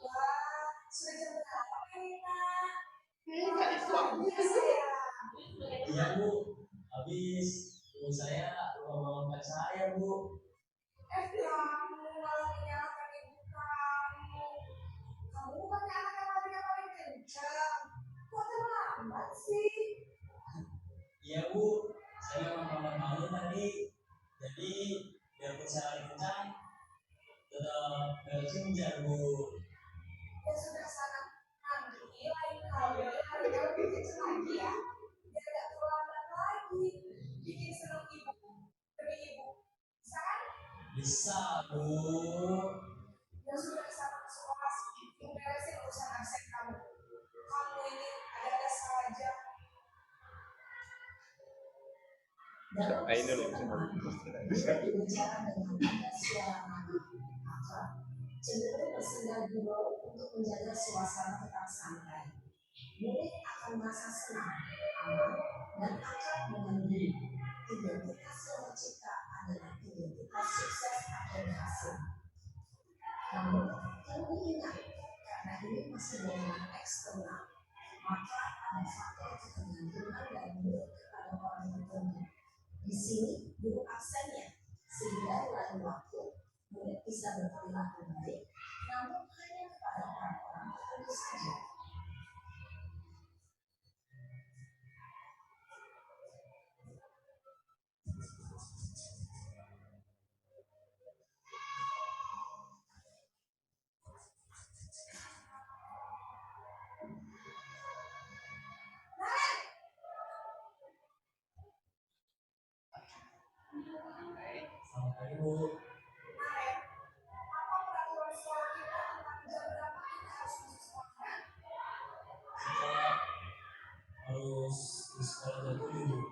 Wah, sudah jam berapa ini, Nak? Nggak Islam. Iya Bu, habis ibu saya lupa saya Bu. Kamu malah menyalahkan ibu kamu. Kamu bukannya anak yang paling kencang. Kok terlambat sih? Iya Bu, saya memang lambat malu tadi. Jadi biarpun saya lagi kencang, tetap berjenjang Bu. Ya sudah sana nanti lain kali hari lebih kencang lagi ya. Biar gak terlambat lagi. Bikin senang ibu demi ibu. Bisa kan? Bisa Bu. Ya sudah sana masuk kelas. Beresin urusan absen kamu. Kamu ini ada-ada saja. Nah, ini loh. Berbicara dengan nada suara akrab, cenderung bersenda gurau untuk menjaga suasana tetap santai. Murid akan merasa senang, aman, dan akrab dengan diri. Identitas yang tercipta adalah identitas sukses atau berhasil. Namun, perlu diingat, karena ini masih dorongan eksternal, maka ada faktor ketergantungan dari murid kepada orang tertentu. Di sini guru absennya, sehingga lain waktu murid bisa berperilaku baik, namun hanya kepada orang-orang tertentu saja. Selamat pagi Bu. Kemarin, apa peraturan sekolah kita tentang jam berapa kita harus masuk sekolah? Kita harus di sekolah jam 7 Bu.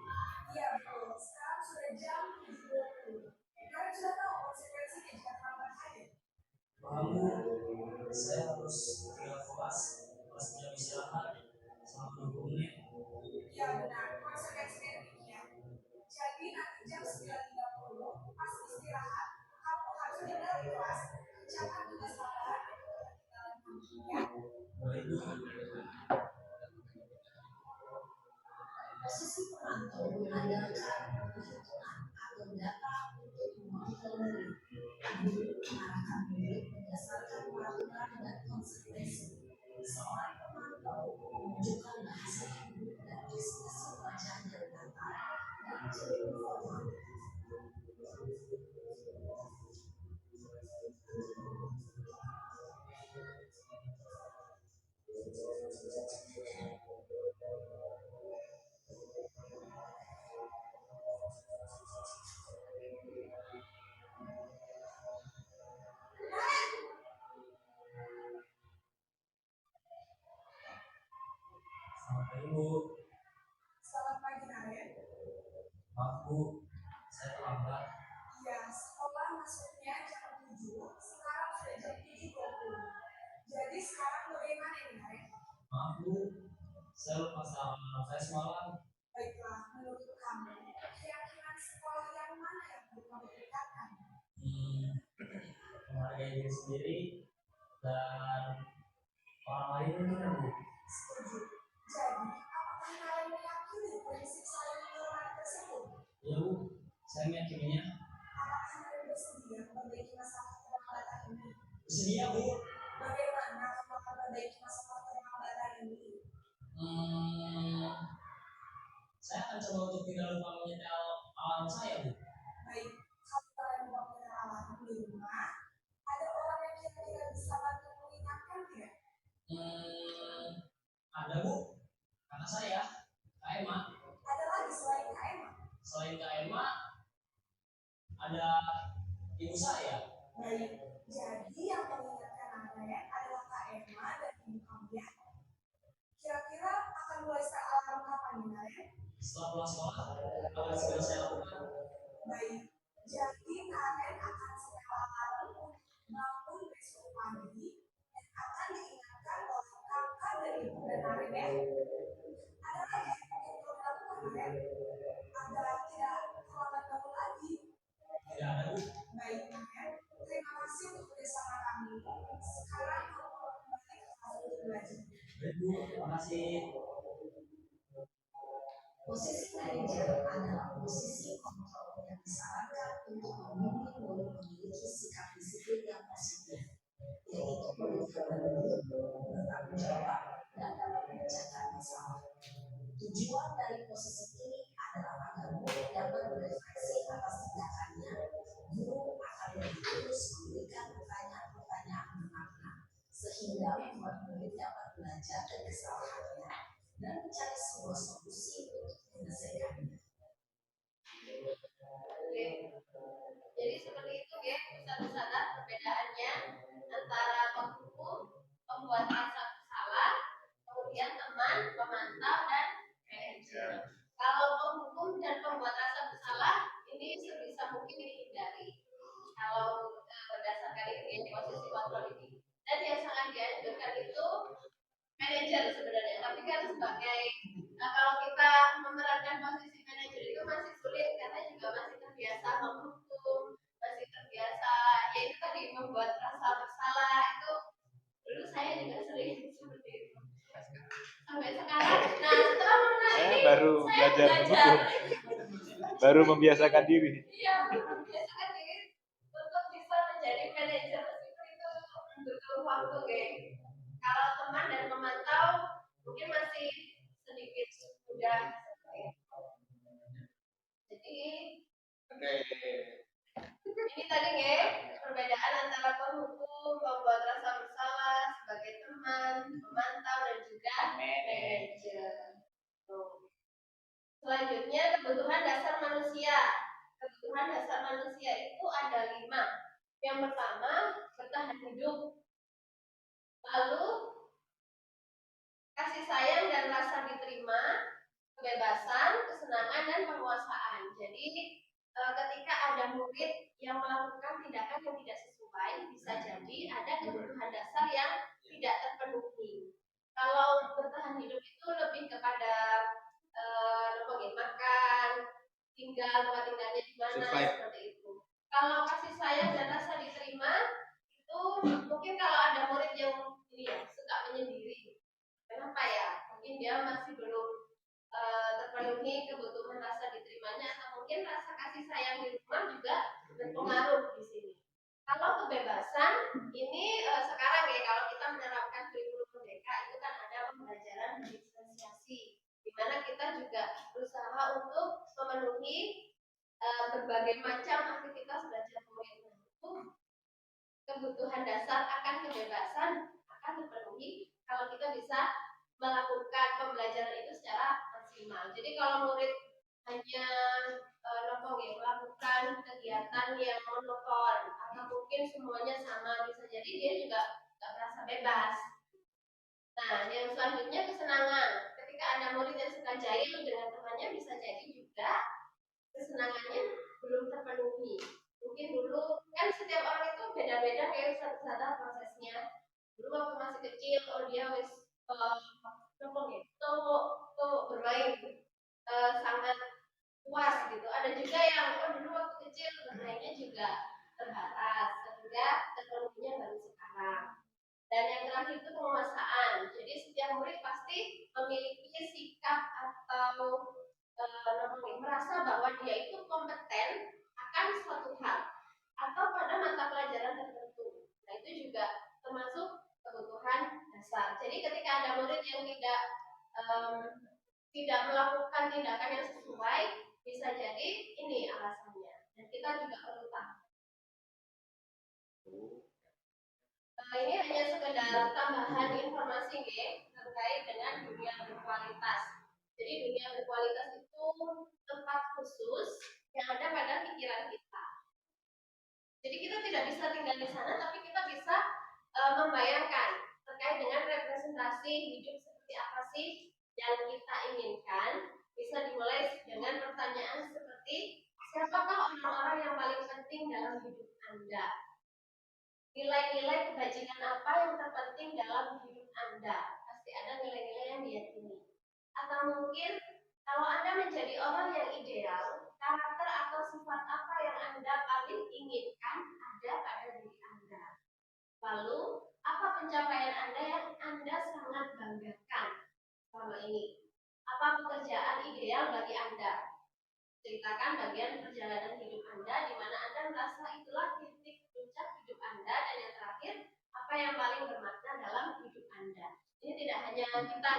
Iya betul, sekarang sudah jam 7:20. Kalian sudah tahu konsekuensinya jika terlambat hadir. Kamu, saya harus tinggal kelas jam istirahat selama 20 menit. Iya benar, konsekuensinya demikian. Jadi nanti jam 9:30 pas istirahat, kamu harus tinggal di kelas. Jangan juga salah ketinggalan kamu ya. Baik Bu. Posisi penonton mengandalkan perhitungan atau data untuk memonitor murid. Guru mengarahkan murid berdasarkan peraturan dan konsekuensi. Seorang pemantau menunjukkan bahasa tubuh dan ekspresi wajah yang datar dan cenderung formal. Selamat pagi Bu. Selamat pagi Naren. Maaf Bu, saya terlambat. Iya, sekolah masuknya jam 7, sekarang sudah jam 7.20. Jadi sekarang bagaimana ini, Karen? Maaf Bu, saya lupa salam saya semalam. Baiklah, menurut kamu, keyakinan sekolah yang mana yang perlu kamu tingkatkan? Menghargai diri sendiri dan orang lain mungkin Bu. Setuju. Jadi, apakah kalian meyakini prinsip saling menghormati tersebut? Ya Bu, saya meyakininya. Apakah kalian bersedia memperbaiki masalah keterlambatan ini? Bersedia Bu. Bagaimana kamu akan memperbaiki masalah keterlambatan ini? Saya akan coba untuk tidak lupa menyetel alarm saya Bu. Baik, kalau kalian mau punya alarm di rumah, ada orang yang kira-kira bisa bantu mengingatkan tidak? Ada Bu, karena saya Kak Emma. Ada lagi selain Kak Emma? Selain Kak Emma, ada ibu saya. Baik, jadi yang mengingatkan kalian adalah Kak Emma dan ibu kamu ya. Kira-kira akan mulai start alarm kapan nih kalian? Setelah pulang sekolah, akan segera saya lakukan. Baik, jadi kalian akan setel alarm untuk bangun besok pagi dan akan diingatkan oleh kakak dan ibu dan kalian ya. Ada lagi yang ingin kamu lakukan kalian? Agar tidak terlambat bangun lagi. Tidak ada Bu. Baik kalian, terima kasih untuk kerjasama kami. Sekarang kamu mau kembali ke kelas untuk belajar. Baik Bu, terima kasih. Posisi manajer adalah posisi kontrol yang disarankan untuk membimbing murid memiliki sikap disiplin yang positif, yaitu memberikan diri, bertanggung jawab, dan dapat memecahkan masalah. Tujuan dari posisi ini adalah agar murid dapat berefleksi atas tindakannya. Guru akan lebih terus memberikan pertanyaan-pertanyaan bermakna, sehingga membuat murid dapat belajar dari kesalahannya dan mencari sebuah solusi untuk menyelesaikannya. Jadi seperti itu ya, bisa sadar perbedaannya antara penghukum, pembuat rasa bersalah, kemudian teman, pemantau, dan manajer. Kalau penghukum dan pembuat rasa bersalah ini sebisa mungkin dihindari. Kalau berdasarkan ini posisi kontrol ini, dan yang sangat dianjurkan itu manajer sebenarnya. Tapi kan sebagai kalau kita memerankan posisi manajer itu masih sulit karena juga masih terbiasa menghukum, masih terbiasa ya itu tadi membuat rasa bersalah itu dulu saya juga sering seperti itu sampai sekarang. Nah setelah mengenal Saya ini baru saya belajar hukum. Baru membiasakan diri. Iya, membiasakan diri untuk bisa menjadi manajer itu butuh waktu, geng. Kalau teman dan memantau mungkin masih sedikit mudah. Jadi ini tadi geng, perbedaan antara penghukum, pembuat rasa bersalah sebagai teman, memantau dan juga manajer. Selanjutnya kebutuhan dasar manusia. Kebutuhan dasar manusia itu ada 5. Yang pertama bertahan hidup. Lalu kasih sayang dan rasa diterima, kebebasan, kesenangan dan penguasaan. Jadi ketika ada murid yang melakukan tindakan yang tidak sesuai, bisa jadi ada kebutuhan dasar yang tidak terpenuhi. Kalau bertahan hidup itu lebih kepada makan, tinggal, tempat tinggalnya di mana, seperti itu. Kalau kasih sayang dan rasa diterima itu mungkin kalau ada murid yang ini ya suka menyendiri. Kenapa ya? Mungkin dia masih belum terpenuhi kebutuhan rasa diterimanya atau mungkin rasa kasih sayang di rumah juga berpengaruh di sini. Kalau kebebasan ini sekarang ya kalau kita menerapkan kurikulum merdeka itu kan ada pembelajaran diferensiasi di mana kita juga berusaha untuk memenuhi berbagai macam aktivitas belajar murid. Kebutuhan dasar akan kebebasan akan terpenuhi kalau kita bisa melakukan pembelajaran itu secara maksimal. Jadi kalau murid hanya melakukan kegiatan yang monoton atau mungkin semuanya sama, bisa jadi dia juga nggak merasa bebas. Nah, yang selanjutnya kesenangan. Ketika ada murid yang suka jahil dengan temannya, bisa jadi juga kesenangannya belum terpenuhi. Mungkin dulu kan setiap orang itu beda-beda kayak Ustaz prosesnya. Dulu waktu masih kecil, dia wis bermain sangat puas gitu. Ada juga yang dulu waktu kecil bermainnya juga terbatas, sehingga terpenuhinya baru sekarang. Dan yang terakhir itu penguasaan. Jadi setiap murid pasti memiliki sikap atau merasa bahwa dia itu kompeten akan suatu hal atau pada mata pelajaran tertentu. Nah itu juga termasuk kebutuhan dasar. Jadi ketika ada murid yang tidak melakukan tindakan yang sesuai, bisa jadi ini alasannya. Dan kita juga perlu tahu. Ini hanya sekedar tambahan informasi terkait dengan dunia berkualitas. Jadi dunia berkualitas itu tempat khusus yang ada pada pikiran kita. Jadi kita tidak bisa tinggal di sana, tapi kita bisa membayangkan terkait dengan representasi hidup seperti apa sih yang kita inginkan. Bisa dimulai dengan pertanyaan seperti, siapakah orang-orang yang paling penting dalam hidup Anda? Nilai-nilai kebajikan apa yang terpenting dalam hidup Anda? Pasti ada nilai-nilai yang diyakini. Atau mungkin kalau Anda menjadi orang yang ideal, karakter atau sifat apa yang Anda paling inginkan ada pada diri Anda? Lalu, apa pencapaian Anda yang Anda sangat banggakan selama ini? Apa pekerjaan ideal bagi Anda? Ceritakan bagian perjalanan hidup Anda di mana Anda merasa itulah titik puncak hidup Anda, dan yang terakhir, apa yang paling bermakna dalam hidup Anda. Ini tidak hanya kita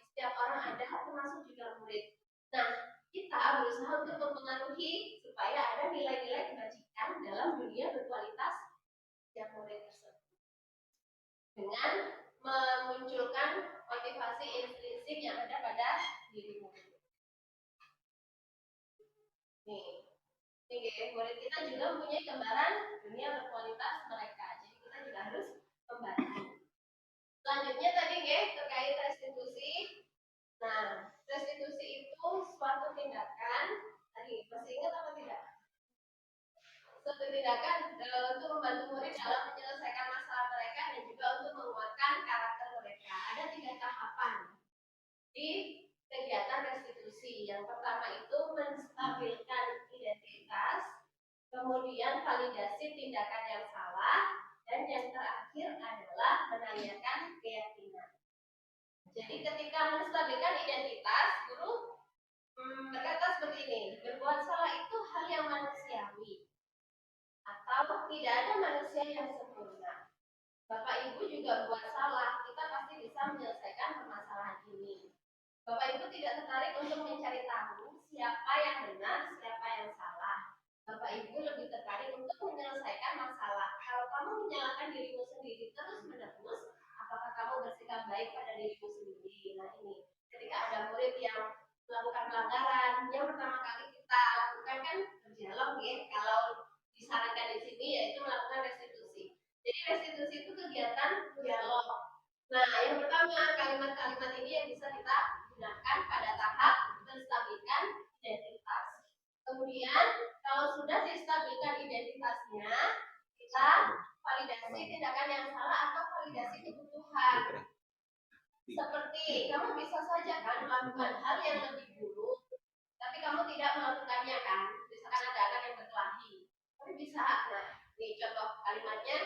setiap orang ada, termasuk juga murid. Nah, kita berusaha untuk mempengaruhi supaya ada nilai-nilai kebajikan dalam dunia berkualitas setiap murid tersebut. Dengan memunculkan motivasi intrinsik yang ada pada diri murid. Nih, murid kita juga mempunyai gambaran dunia berkualitas mereka. Jadi kita juga harus membantu. Selanjutnya tadi terkait restitusi. Nah, restitusi itu suatu tindakan. Tadi masih ingat apa tidak? Suatu tindakan untuk membantu murid dalam menyelesaikan masalah mereka dan juga untuk menguatkan karakter mereka. Ada 3 tahapan di kegiatan restitusi. Yang pertama itu menstabilkan identitas, kemudian validasi tindakan yang salah, dan yang terakhir adalah menanyakan keyakinan. Jadi ketika menstabilkan identitas, guru berkata seperti ini, berbuat salah itu hal yang manusiawi, atau tidak ada manusia yang sempurna. Bapak Ibu juga buat salah, kita pasti bisa menyelesaikan permasalahan ini. Bapak Ibu tidak tertarik untuk mencari tahu siapa yang benar, siapa yang salah. Bapak Ibu lebih tertarik untuk menyelesaikan masalah. Kalau kamu menyalahkan dirimu sendiri terus-menerus, apakah kamu bersikap baik pada dirimu sendiri? Nah ini, ketika ada murid yang melakukan pelanggaran, yang pertama kali kita lakukan kan berdialog kalau disarankan di sini yaitu melakukan restitusi. Jadi restitusi itu kegiatan dialog. Nah, yang pertama kalimat-kalimat ini yang bisa kita gunakan pada tahap menstabilkan identitas. Kemudian kalau sudah distabilkan identitasnya, kita validasi tindakan yang salah atau validasi kebutuhan. Seperti kamu bisa saja kan melakukan hal yang lebih buruk, tapi kamu tidak melakukannya kan? Misalkan ada anak yang berkelahi, tapi bisa. Nah, ini contoh kalimatnya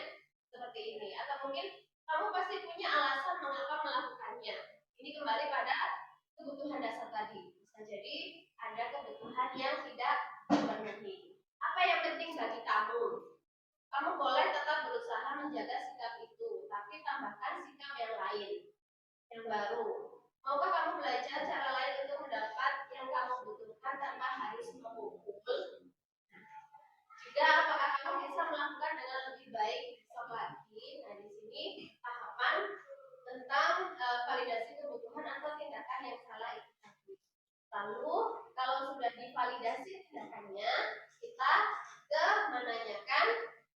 seperti ini. Atau mungkin kamu pasti punya alasan mengapa melakukannya. Ini kembali pada kebutuhan dasar tadi. Bisa jadi ada kebutuhan yang tidak terpenuhi. Apa yang penting bagi kamu? Kamu boleh tetap berusaha menjaga sikap itu, tapi tambahkan sikap yang lain, yang baru. Maukah kamu belajar cara lain untuk mendapat yang kamu butuhkan tanpa harus memukul? Juga apakah kamu bisa melakukan dengan lebih baik besok lagi? Nah di sini tahapan tentang validasi kebutuhan atau tindakan yang salah itu. Lalu kalau sudah divalidasi tindakannya, kita ke menanyakan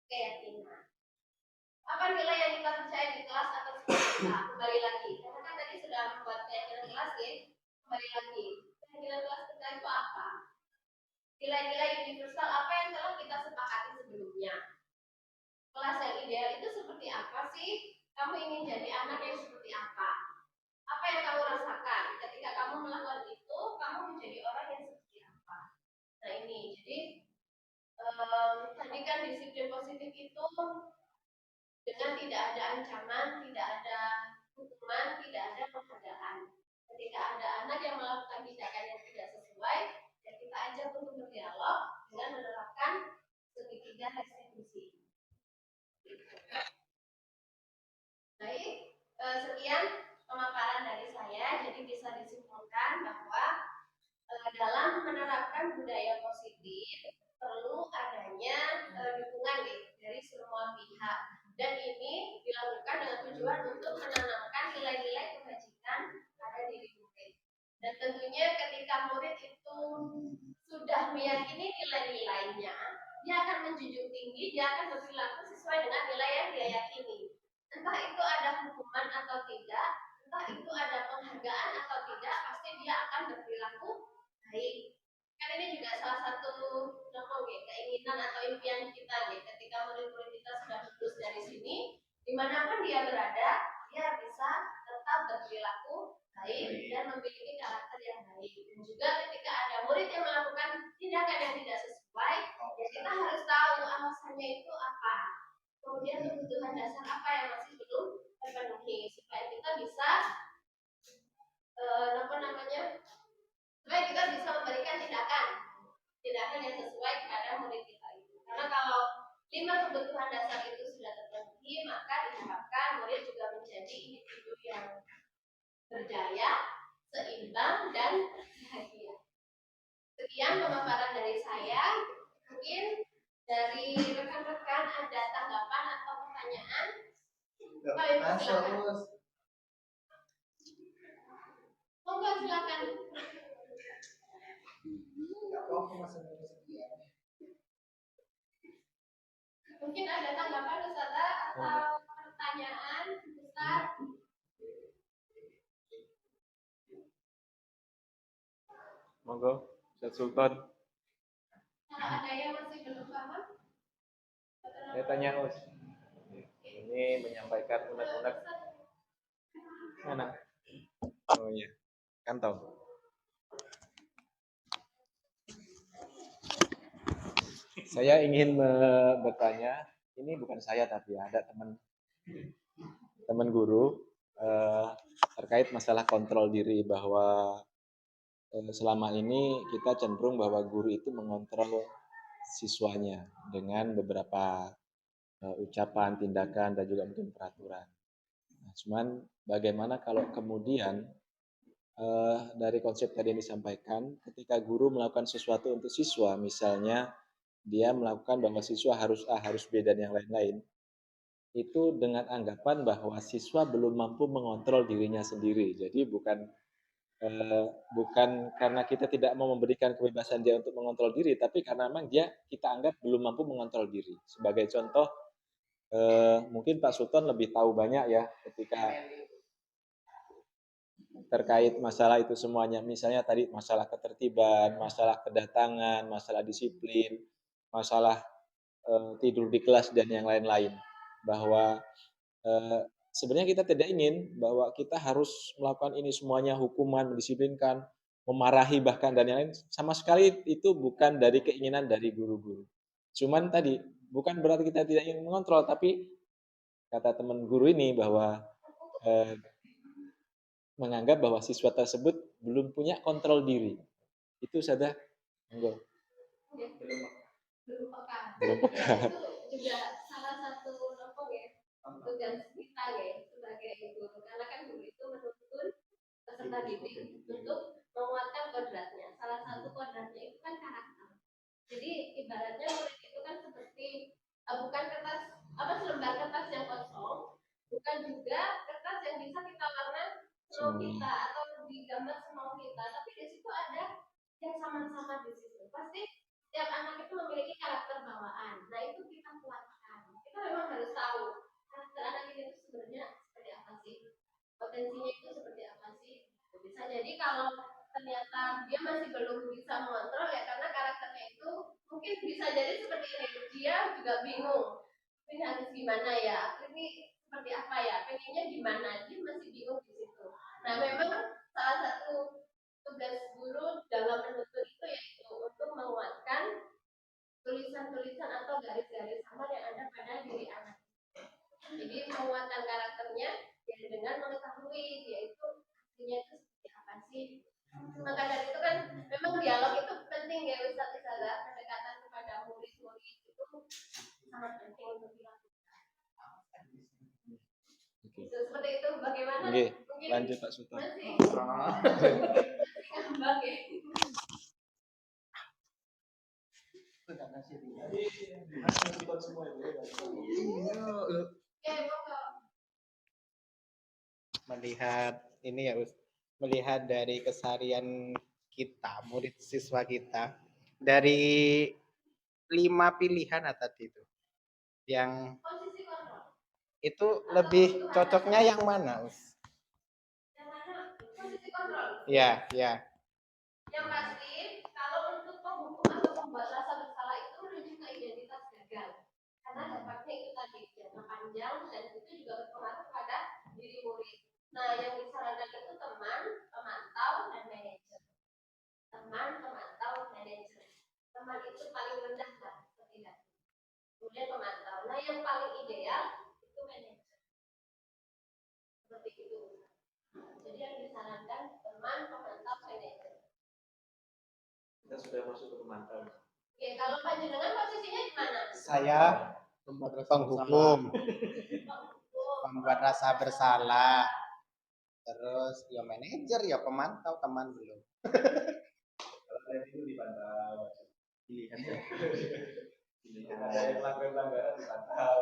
keyakinan. Apa nilai yang kita percaya di kelas atau sekolah kita? Kembali lagi, karena kan tadi sudah membuat keyakinan kelas Kembali lagi, keyakinan kelas kita itu apa? nilai-nilai universal apa yang telah kita sepakati sebelumnya. Kelas yang ideal itu seperti apa sih? Kamu ingin jadi anak yang seperti apa? Apa yang kamu rasakan ketika kamu melakukan itu? Kamu menjadi orang yang seperti apa? Nah ini, jadi tadi kan disiplin positif itu dengan tidak ada ancaman, tidak ada hukuman, tidak ada penghargaan. Ketika ada anak yang melakukan tindakan yang tidak sesuai, ya kita ajak untuk berdialog dengan menerapkan segitiga restitusi. Baik, sekian pemaparan dari saya. Jadi bisa disimpulkan bahwa dalam menerapkan budaya positif perlu adanya dukungan dari semua pihak, dan ini dilakukan dengan tujuan untuk menanamkan nilai-nilai kebajikan pada diri murid. Dan tentunya ketika murid itu sudah meyakini nilai-nilainya, dia akan menjunjung tinggi, dia akan berperilaku sesuai dengan nilai yang dia yakini. Entah itu ada hukuman atau tidak, entah itu ada penghargaan atau tidak, pasti dia akan berperilaku baik. Kan ini juga salah satu keinginan atau impian kita ketika murid-murid kita sudah lulus dari sini, dimanapun dia berada, dia bisa tetap berperilaku baik dan memiliki karakter yang baik. Dan juga ketika ada murid yang melakukan tindakan yang tidak sesuai, ya kita harus tahu alasannya itu apa, kemudian kebutuhan dasar apa yang masih belum terpenuhi, supaya kita bisa supaya kita bisa memberikan tindakan yang sesuai kepada murid kita itu. Karena kalau 5 kebutuhan dasar itu sudah terpenuhi, maka diharapkan murid juga menjadi individu yang berjaya, seimbang, dan bahagia. Sekian pemaparan dari saya. Mungkin dari rekan-rekan ada tanggapan atau pertanyaan? Silakan. Monggo silakan. Mungkin ada tanggapan Ustaz atau pertanyaan Ustaz? Monggo, Ustaz Sultan. Kalau ada yang masih belum paham? Saya tanya Us. Ini menyampaikan unek-unek. Mana? Oh iya, kantong. Saya ingin bertanya, ini bukan saya tapi ada teman guru terkait masalah kontrol diri, bahwa selama ini kita cenderung bahwa guru itu mengontrol siswanya dengan beberapa ucapan, tindakan, dan juga mungkin peraturan. Nah, cuman bagaimana kalau kemudian dari konsep tadi yang disampaikan, ketika guru melakukan sesuatu untuk siswa, misalnya dia melakukan bahwa siswa harus A, harus B, dan yang lain-lain, itu dengan anggapan bahwa siswa belum mampu mengontrol dirinya sendiri. Jadi bukan karena kita tidak mau memberikan kebebasan dia untuk mengontrol diri, tapi karena memang kita anggap belum mampu mengontrol diri. Sebagai contoh, mungkin Pak Sultan lebih tahu banyak ya ketika terkait masalah itu semuanya. Misalnya tadi masalah ketertiban, masalah kedatangan, masalah disiplin, masalah tidur di kelas, dan yang lain-lain. Bahwa sebenarnya kita tidak ingin bahwa kita harus melakukan ini semuanya, hukuman, mendisiplinkan, memarahi bahkan, dan yang lain. Sama sekali itu bukan dari keinginan dari guru-guru. Cuman tadi, bukan berarti kita tidak ingin mengontrol, tapi kata teman guru ini bahwa menganggap bahwa siswa tersebut belum punya kontrol diri. Itu sudah enggak. Belum peka. Itu juga salah satu tugas kita sebagai guru, karena kan guru itu menuntun peserta didik untuk menguatkan kodratnya. Salah satu kodratnya itu kan karakter. Jadi ibaratnya murid itu kan seperti bukan selembar kertas yang kosong, bukan juga kertas yang bisa kita warna semau kita atau digambar semau kita, tapi di situ ada yang sama-sama di situ. Pasti setiap anak itu memiliki karakter bawaan. Nah itu kita kuatkan. Kita memang harus tahu karakter anak ini itu sebenarnya seperti apa sih, potensinya itu seperti apa sih. Bisa jadi kalau ternyata dia masih belum bisa mengontrol ya, karena karakternya itu mungkin bisa jadi seperti ini, dia juga bingung ini harus gimana ya, ini seperti apa ya, pengennya gimana, dia masih bingung di situ. Nah memang salah satu tugas guru dalam menuntut itu yaitu untuk menguatkan tulisan-tulisan atau garis-garis samar yang ada pada diri anak. Jadi menguatkan karakternya ya dengan mengetahui yaitu aslinya itu seperti apa sih. Maka dari itu kan memang dialog itu penting ya Ustaz Isada, pendekatan kepada murid-murid itu sangat penting untuk dilakukan. Itu seperti itu bagaimana? Oke, Mungkin lanjut Pak Sultan. masih ngambang ya. Melihat ini ya Us, melihat dari keseharian kita, murid siswa kita, dari 5 pilihan tadi itu, yang Posisi kontrol. itu lebih cocoknya yang mana Us? Yang mana? Posisi kontrol. Ya, ya. Yang pasti kalau untuk penghukum atau pembuat rasa bersalah itu menuju ke identitas gagal, karena dampaknya itu tadi jangka panjang dan itu juga berpengaruh pada diri murid. Nah yang disarankan itu teman, pemantau, dan manajer. Teman, pemantau, manajer. Teman itu paling rendah lah setidaknya. Kemudian pemantau. Nah yang paling ideal itu manajer. Seperti itu. Jadi yang disarankan teman, pemantau, manajer. Kita sudah masuk ke pemantau. Oke, kalau panjenengan posisinya di mana? Saya penghukum, pembuat rasa bersalah, terus ya manajer, ya pemantau, teman belum. Kalau saya itu dipantau. Pilihannya. Ada yang melakukan pelanggaran dipantau.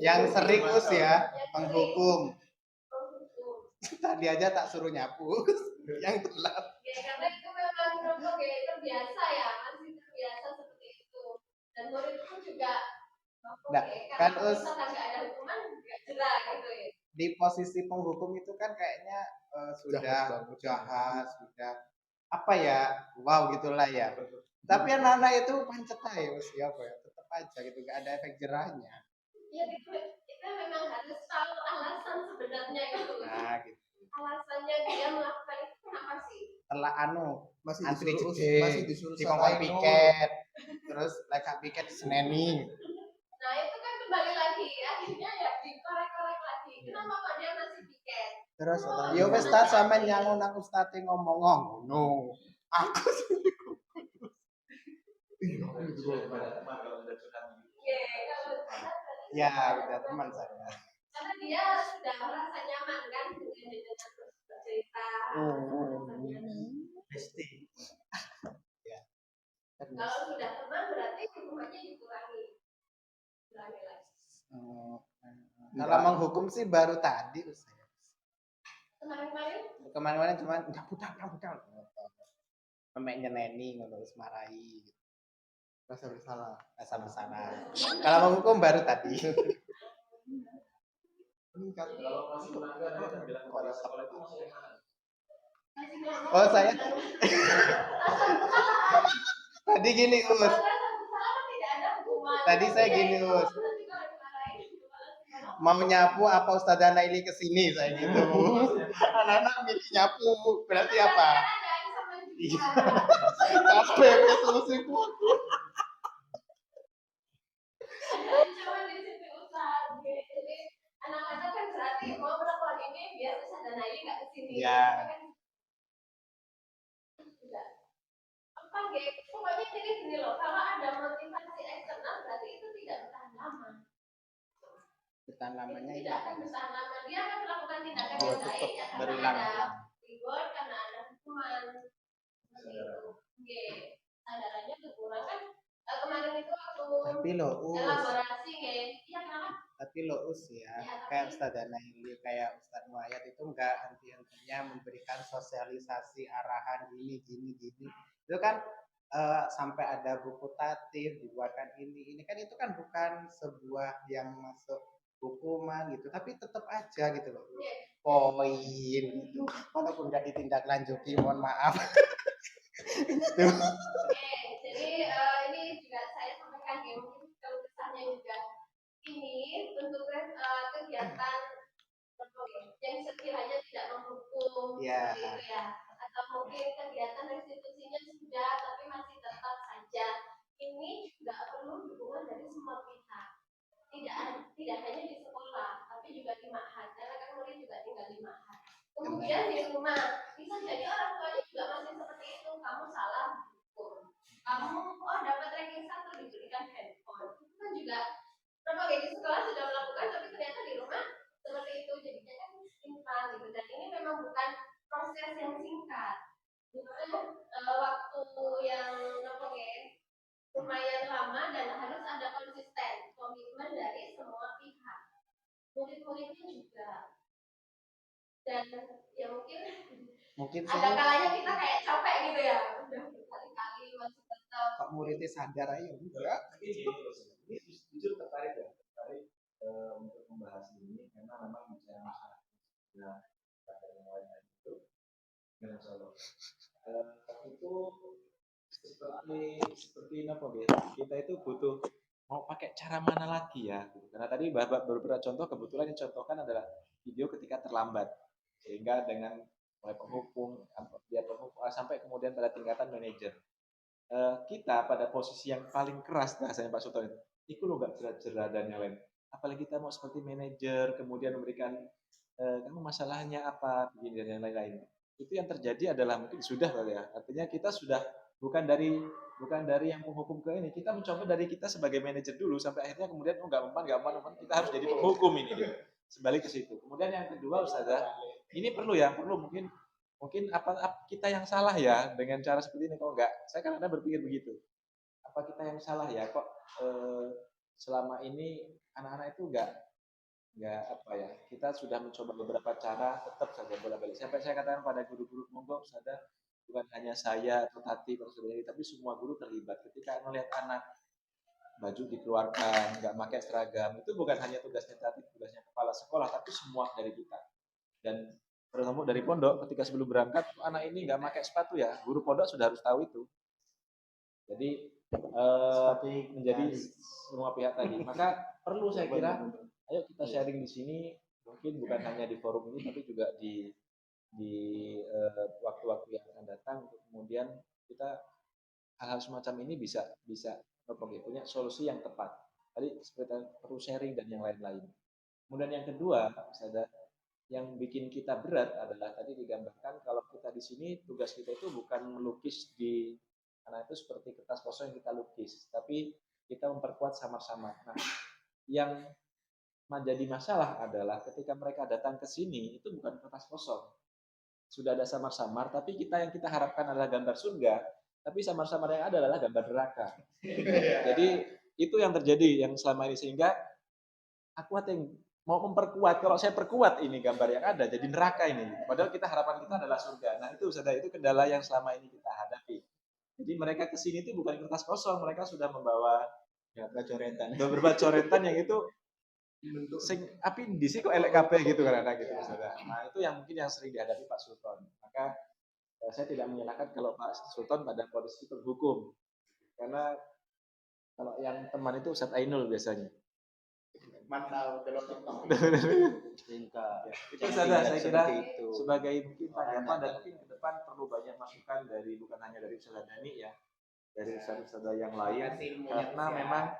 Yang sering Us ya, penghukum. Penghukum. Tadi aja tak suruh nyapu, yang telat. Oke, karena itu memang rokok ya terbiasa ya, masih terbiasa seperti itu. Dan murid pun juga Nah, kan kalau Us misalkan nggak ada hukuman nggak jerah gitu ya. di posisi penghukum itu kan kayaknya sudah jahat, sudah apa ya, wow gitulah ya. Tapi anak-anak itu pancet aja Us, ya apa ya, tetap aja gitu, nggak ada efek jerahnya. Ya itu kita memang harus tahu alasan sebenarnya itu. Nah gitu. Alasannya dia melakukan itu kenapa sih? Setelah Masih antri disuruh gede, masih disuruh dikongkon salahin piket, terus leka piket seneni. Nah itu kan kembali lagi, akhirnya ya dikorek-korek lagi. Kenapa kok dia masih piket? Terus yo wis ta sampean nyangun aku state ngomong ngono. Aku Iya, gitu. Iya, kalau ya udah teman saya. karena dia sudah merasa nyaman kan dengan bercerita. Pasti. Ya. Kalau sudah teman berarti hukumannya dikurangi. Kurangi lagi. Kalau menghukum sih baru tadi saya. Kemarin-kemarin cuma nyapu-nyapu. Memek nyeneni ngono wis marahi. Rasa bersalah. Rasa bersalah. Kalau menghukum baru tadi. Meningkat. Kalau masih melanggar, dia bilang kalau sekolah itu masih Oh saya tadi gini Us. Tadi saya gini Us. Mau nyapu apa Ustazah Naili kesini saya gitu. Anak-anak milih nyapu berarti apa? Iya. Capek itu musikku. Anak-anak kan berarti mau melakukan ini biar Ustazah Naili nggak kesini. Iya. Apa gitu? Pokoknya jadi gini loh, kalau ada motivasi eksternal berarti itu tidak bertahan lama. Bertahan lamanya itu Tidak apa? akan bertahan lama. Dia akan melakukan tindakan Oh, yang baik tetap ya karena berulang. ada reward, karena ada hukuman. Seperti itu. Oke, sadarannya berkurang kan. Kemarin itu waktu Tapi lo Us. elaborasi iya kenapa? Tapi lo Us ya, kayak Ustazah Naili, kayak Ustaz Muayyad itu enggak henti-hentinya memberikan sosialisasi arahan gini. Itu kan sampai ada buku tatib dibuatkan ini kan itu kan bukan sebuah yang masuk hukuman gitu, tapi tetap aja gitu loh. poin itu walaupun nggak ditindaklanjuti, mohon maaf. Itu. Oke, jadi ini juga saya sampaikan ya, mungkin kalau kesannya juga ini bentuknya kegiatan yang sekiranya tidak menghukum Ya. seperti itu ya, atau mungkin kegiatan restitusinya sudah tapi masih tetap saja. Ini juga perlu dukungan dari semua pihak. Tidak hanya di sekolah, tapi juga di ma'had. Karena kan murid juga tinggal di ma'had. Kemudian di rumah, bisa jadi orang tuanya juga masih seperti itu. Kamu salah, hukum. Kamu dapat ranking 1 diberikan handphone. Itu kan juga berbagai di sekolah sudah melakukan, tapi ternyata di rumah seperti itu. Jadinya kan instan gitu. Dan ini memang bukan proses yang singkat. Bukan waktu yang lumayan lama dan harus ada konsisten komitmen dari semua pihak, murid-muridnya juga. Dan ya mungkin ada kalanya kita kayak capek gitu ya, udah berkali-kali masih tetap. Kok muridnya sadar aja enggak? Ini jujur tertarik untuk membahas ini karena memang bicara masalah yang lain itu dengan Solo. Itu seperti apa ya? Kita itu butuh mau pakai cara mana lagi ya? Karena tadi beberapa contoh kebetulan yang contohkan adalah video ketika terlambat, sehingga dengan mulai penghukum, dia penghukum sampai kemudian pada tingkatan manajer. Kita pada posisi yang paling keras bahasanya Pak Sultan itu lo nggak jerat-jerat dan yang lain. Apalagi kita mau seperti manajer kemudian memberikan kamu masalahnya apa begini dan yang lain-lain. Itu yang terjadi adalah mungkin sudah kali ya. Artinya kita sudah bukan dari yang penghukum ke ini, kita mencoba dari kita sebagai manajer dulu sampai akhirnya kemudian nggak mempan kita harus jadi penghukum ini gitu. Sebalik ke situ. Kemudian yang kedua Ustazah, ini perlu mungkin apa kita yang salah ya dengan cara seperti ini. Kok enggak, saya kan ada berpikir begitu, apa kita yang salah ya kok selama ini anak-anak itu enggak apa ya, kita sudah mencoba beberapa cara tetap saja bolak-balik. Sampai saya katakan pada guru-guru monggo sadar, bukan hanya saya atau Tati tapi semua guru terlibat ketika melihat anak baju dikeluarkan, nggak pakai seragam, itu bukan hanya tugasnya Tati, tugasnya kepala sekolah, tapi semua dari kita. Dan terutama dari pondok, ketika sebelum berangkat anak ini nggak pakai sepatu ya, guru pondok sudah harus tahu itu. Jadi menjadi semua pihak tadi. Maka perlu saya kira, ayo kita sharing di sini, mungkin bukan hanya di forum ini, tapi juga di waktu-waktu yang akan datang, untuk kemudian kita hal-hal semacam ini bisa punya solusi yang tepat. Tadi seperti perlu sharing dan yang lain-lain. Kemudian yang kedua, yang bikin kita berat adalah tadi digambarkan kalau kita di sini tugas kita itu bukan melukis di karena itu seperti kertas kosong yang kita lukis, tapi kita memperkuat samar-samar. Nah, yang menjadi masalah adalah ketika mereka datang ke sini itu bukan kertas kosong, sudah ada samar-samar, tapi yang kita harapkan adalah gambar surga, tapi samar-samar yang ada adalah gambar neraka. Jadi itu yang terjadi yang selama ini, sehingga aku yang mau memperkuat, kalau saya perkuat ini gambar yang ada jadi neraka ini, padahal harapan kita adalah surga. Nah itu kendala yang selama ini kita hadapi. Jadi mereka kesini itu bukan kertas kosong, mereka sudah membawa beberapa coretan yang itu api di sini kok elek kabeh gitu kan anak gitu. Nah itu yang mungkin yang sering dihadapi Pak Sultan. Maka saya tidak menyalahkan kalau Pak Sultan pada posisi terhukum, karena kalau yang teman itu Ustadz Ainul biasanya. Mantap, itu saya kira itu sebagai mungkin tanggapan, dan mungkin ke depan perlu banyak masukan dari bukan hanya dari Ustadz Dani ya, dari Ustadz yang lain, karena memang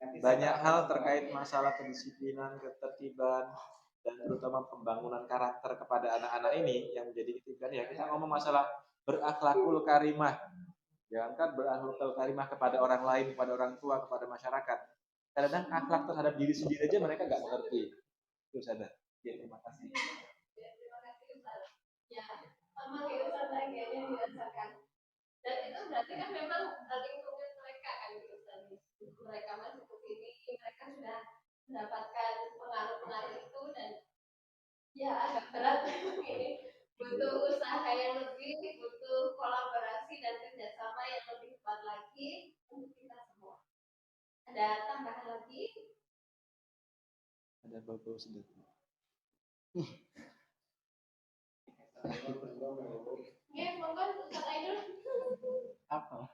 banyak hal terkait masalah kedisiplinan, ketertiban, dan terutama pembangunan karakter kepada anak-anak ini yang menjadi ketiga ya. Kita ngomong masalah berakhlakul karimah, jangankan berakhlakul karimah kepada orang lain, kepada orang tua, kepada masyarakat. Kadang akhlak terhadap diri sendiri aja mereka nggak mengerti. Itu sadar. Ya, terima kasih. Terima kasih Ustaz. Ya, sama kehidupan bahagianya dirasakan. Dan itu berarti kan memang lingkungan mereka kan Ustaz. Mereka masuk ke sini, mereka sudah mendapatkan pengaruh-pengaruh itu, dan ya agak berat ini. Butuh usaha yang lebih, butuh kolaborasi dan kerjasama yang lebih kuat lagi untuk kita semua. Ada tambahan lagi? Ada bau sedikit. Ya, monggo Ustaz Ainul. Apa?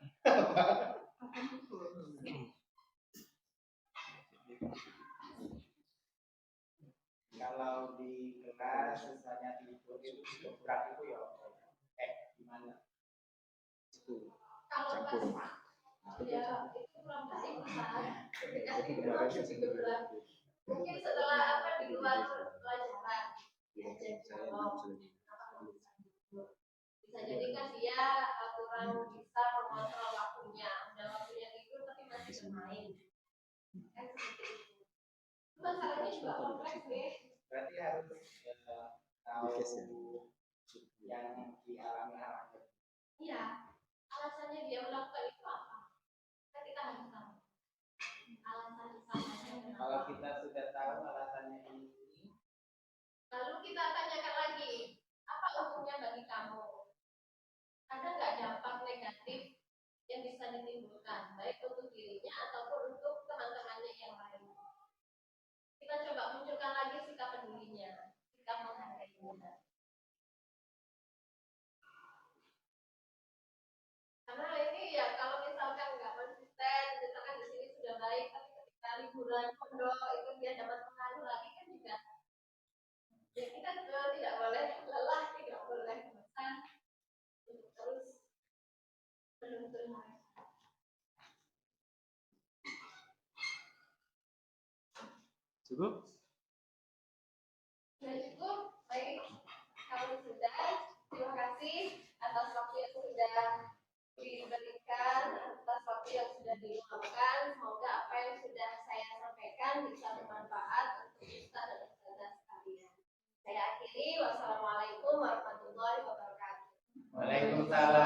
Kalau di kelas misalnya tidur itu berat itu ya gimana? Kalau Campur. ya itu kurang baik Ustaz. Ketika tidur langsung digerak. Mungkin setelah apa di luar pelajaran diajak dialog. Bisa jadi kan dia kurang bisa mengontrol waktunya. Udah waktunya tidur tapi masih bermain. Kan seperti itu. Masalahnya juga kompleks deh. Berarti harus tahu yang dialami anaknya. Iya. Alasannya dia melakukan itu apa? Kan kita harus tahu. Alasan utamanya kenapa. Kalau kita sudah tahu alasannya ini, Lalu kita tanyakan lagi, apa untungnya bagi kamu? Ada nggak dampak negatif yang bisa ditimbulkan, baik untuk dirinya ataupun untuk teman-temannya yang lain? Kita coba munculkan lagi sikap pedulinya, sikap menghargainya. Karena ini ya kalau misalkan nggak konsisten, misalkan di sini sudah baik, tapi ketika liburan pondok itu dia dapat pengaruh lagi kan juga. Ya kita tidak boleh lelah, tidak boleh bosan untuk terus menuntun mereka. Cukup? Sudah cukup, baik. Kalau sudah, terima kasih atas waktu yang sudah diberikan, atas waktu yang sudah diluangkan. Semoga apa yang sudah saya sampaikan bisa bermanfaat untuk kita dan ustazah sekalian. Saya akhiri, wassalamualaikum warahmatullahi wabarakatuh. Waalaikumsalam.